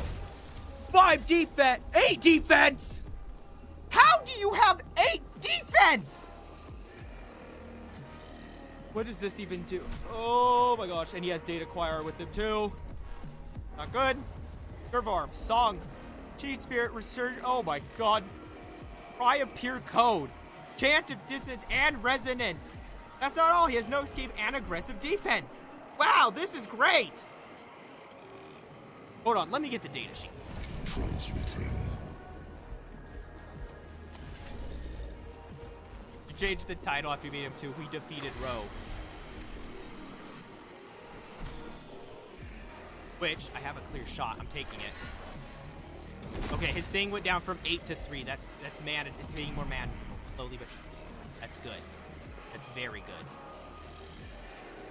5 defense, 8 defense. How do you have 8 defense? What does this even do? Oh my gosh, and he has data acquire with him too. Not good. Curve arm, song, cheat spirit, resurge. Oh my god. Cry of pure code, chant of dissonance and resonance. That's not all. He has no escape and aggressive defense. Wow, this is great. Hold on, let me get the data sheet. Transmitting. You changed the title after you made him to We Defeated Roe. Which, I have a clear shot. I'm taking it. Okay, his thing went down from 8 to 3. That's man. It's getting more man. Slowly, but that's good. That's very good.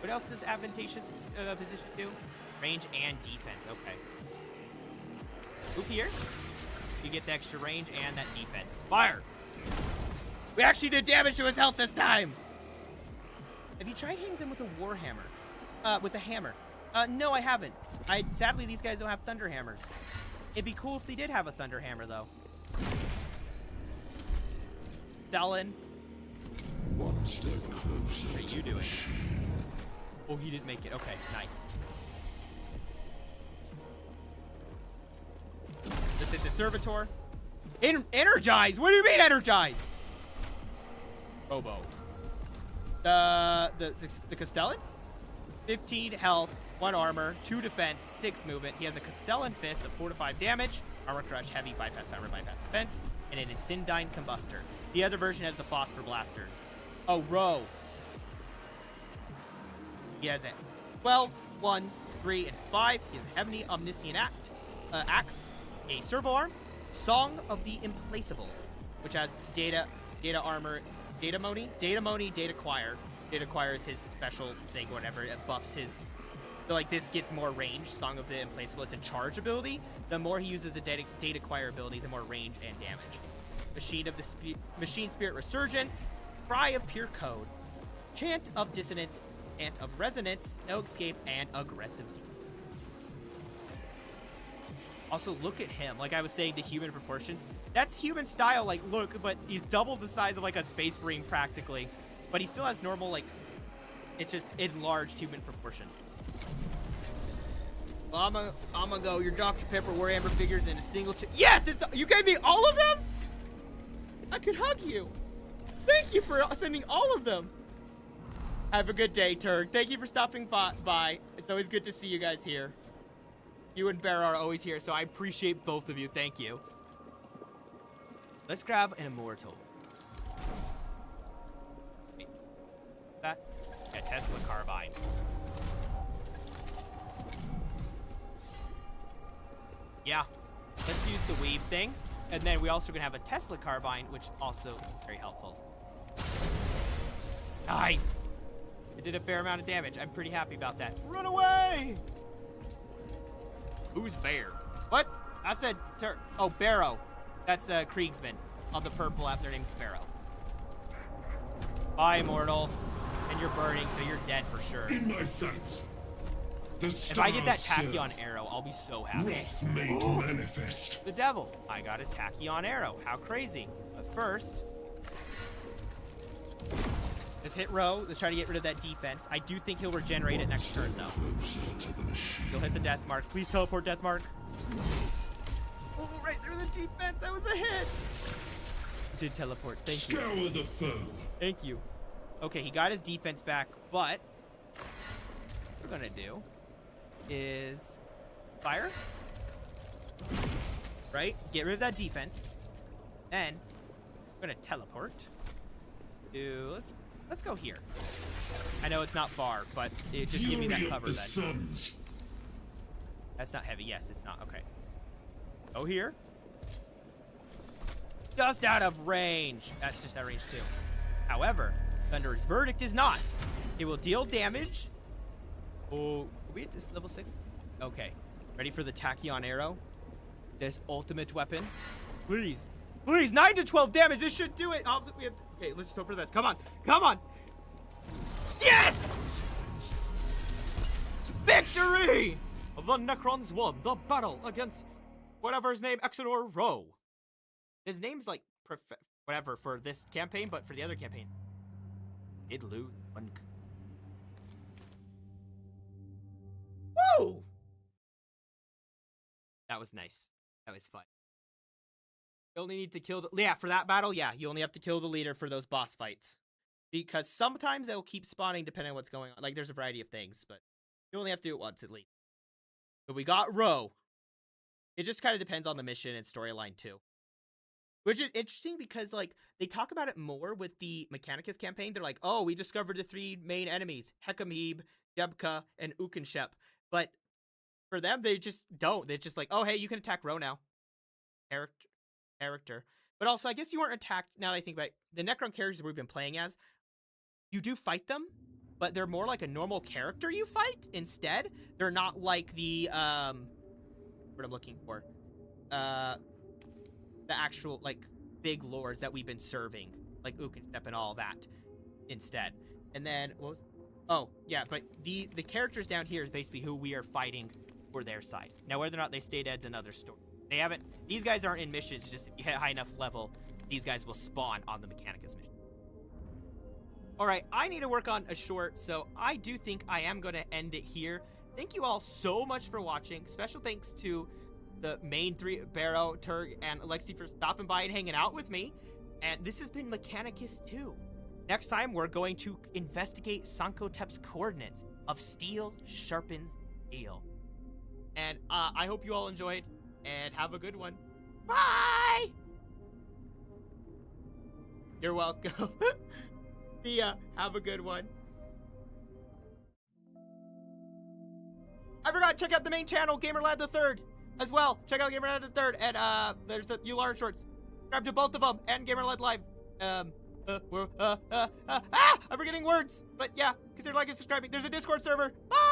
What else is advantageous position do? Range and defense. Okay. Move here. You get the extra range and that defense. Fire! We actually did damage to his health this time! Have you tried hitting them with a warhammer? With a hammer? No, I haven't. Sadly, these guys don't have thunder hammers. It'd be cool if they did have a thunder hammer, though. Dallin. One step closer. What are you doing? Oh, he didn't make it. Okay, nice. Let's hit the servitor. Energized? What do you mean energized? Robo. The Castellan? 15 health, 1 armor, 2 defense, 6 movement. He has a Castellan fist of 4 to 5 damage, armor crush, heavy, bypass armor, bypass defense, and an Incendine combustor. The other version has the phosphor blasters. Oh, Roe. He has a 12, 1, 3, and 5. He has a heavy omniscient axe, a servo arm, Song of the Implacable, which has data armor, Datamoni, Data Acquire. Data Acquire is his special thing, whatever. It buffs his. So like this gets more range. Song of the Implacable. It's a charge ability. The more he uses the Data Acquire ability, the more range and damage. Machine Spirit Resurgence. Cry of Pure Code. Chant of Dissonance. Chant of Resonance. No Escape and Aggressive. Also, look at him. Like I was saying, the human proportions. That's human style, like, look, but he's double the size of, like, a Space Marine, practically. But he still has normal, like, it's just enlarged human proportions. I'm gonna go your Dr. Pepper Warhammer figures in a single Yes! You gave me all of them? I could hug you. Thank you for sending all of them. Have a good day, Turk. Thank you for stopping by. It's always good to see you guys here. You and Bear are always here, so I appreciate both of you. Thank you. Let's grab an Immortal. That? Yeah, Tesla Carbine. Yeah. Let's use the Weave thing. And then we also gonna have a Tesla Carbine, which also very helpful. Nice! It did a fair amount of damage. I'm pretty happy about that. Run away! Who's Bear? What? I said oh, Barrow. That's Kriegsman. On the purple app, their name's Barrow. Bye, Immortal. And you're burning, so you're dead for sure. In my sights. If I get that Tachyon arrow, I'll be so happy. Wrath made manifest. The devil. I got a Tachyon arrow. How crazy. But first, let's hit row. Let's try to get rid of that defense. I do think he'll regenerate it next turn, though. He'll hit the death mark. Please teleport death mark. Oh, right through the defense. That was a hit. Did teleport. Thank you. Scour the foe. Thank you. Okay, he got his defense back, but what we're gonna do is fire. Right? Get rid of that defense. Then we're gonna teleport to let's go here. I know it's not far, but it just give me that cover then. Suns. That's not heavy. Yes, it's not. Okay. Go here. Just out of range. That's just out of range too. However, Thunder's Verdict is not. It will deal damage. Oh, are we at this level 6? Okay. Ready for the Tachyon arrow? This ultimate weapon. Please. Please, 9 to 12 damage. This should do it. Okay, let's go for this. Come on. Come on. Yes! Victory! The Necrons won the battle against whatever his name, Exodor Rowe. His name's like whatever for this campaign, but for the other campaign, Idlu Unc. Woo! That was nice. That was fun. You only need to kill for that battle, yeah, you only have to kill the leader for those boss fights. Because sometimes they'll keep spawning depending on what's going on. Like, there's a variety of things, but you only have to do it once at least. But we got Roe. It just kind of depends on the mission and storyline, too. Which is interesting because, like, they talk about it more with the Mechanicus campaign. They're like, oh, we discovered the 3 main enemies, Hekamheb, Debka, and Ukenshep. But for them, they just don't. They're just like, oh, hey, you can attack Roe now. Character. But also, I guess you weren't attacked, now that I think about it, the Necron characters we've been playing as, you do fight them, but they're more like a normal character you fight instead. They're not like the, what I'm looking for. The actual, like, big lords that we've been serving, like Ukenshep and all that, instead. And then, what was, oh, yeah, but the characters down here is basically who we are fighting for their side. Now, whether or not they stay dead is another story. They haven't, these guys aren't in missions, just if you hit a high enough level, these guys will spawn on the Mechanicus mission. Alright, I need to work on a short, so I do think I am going to end it here. Thank you all so much for watching. Special thanks to the main 3, Barrow, Turg, and Alexi for stopping by and hanging out with me. And this has been Mechanicus 2. Next time, we're going to investigate Sankotep's coordinates of steel sharpens steel. And I hope you all enjoyed, and have a good one. Bye! You're welcome. See ya. Have a good one. I forgot, check out the main channel, GamerLad the Third, as well. Check out GamerLad the Third, and there's the ULAR shorts. Subscribe to both of them, and GamerLad Live. I'm forgetting words. But yeah, consider liking and subscribing. There's a Discord server. Bye!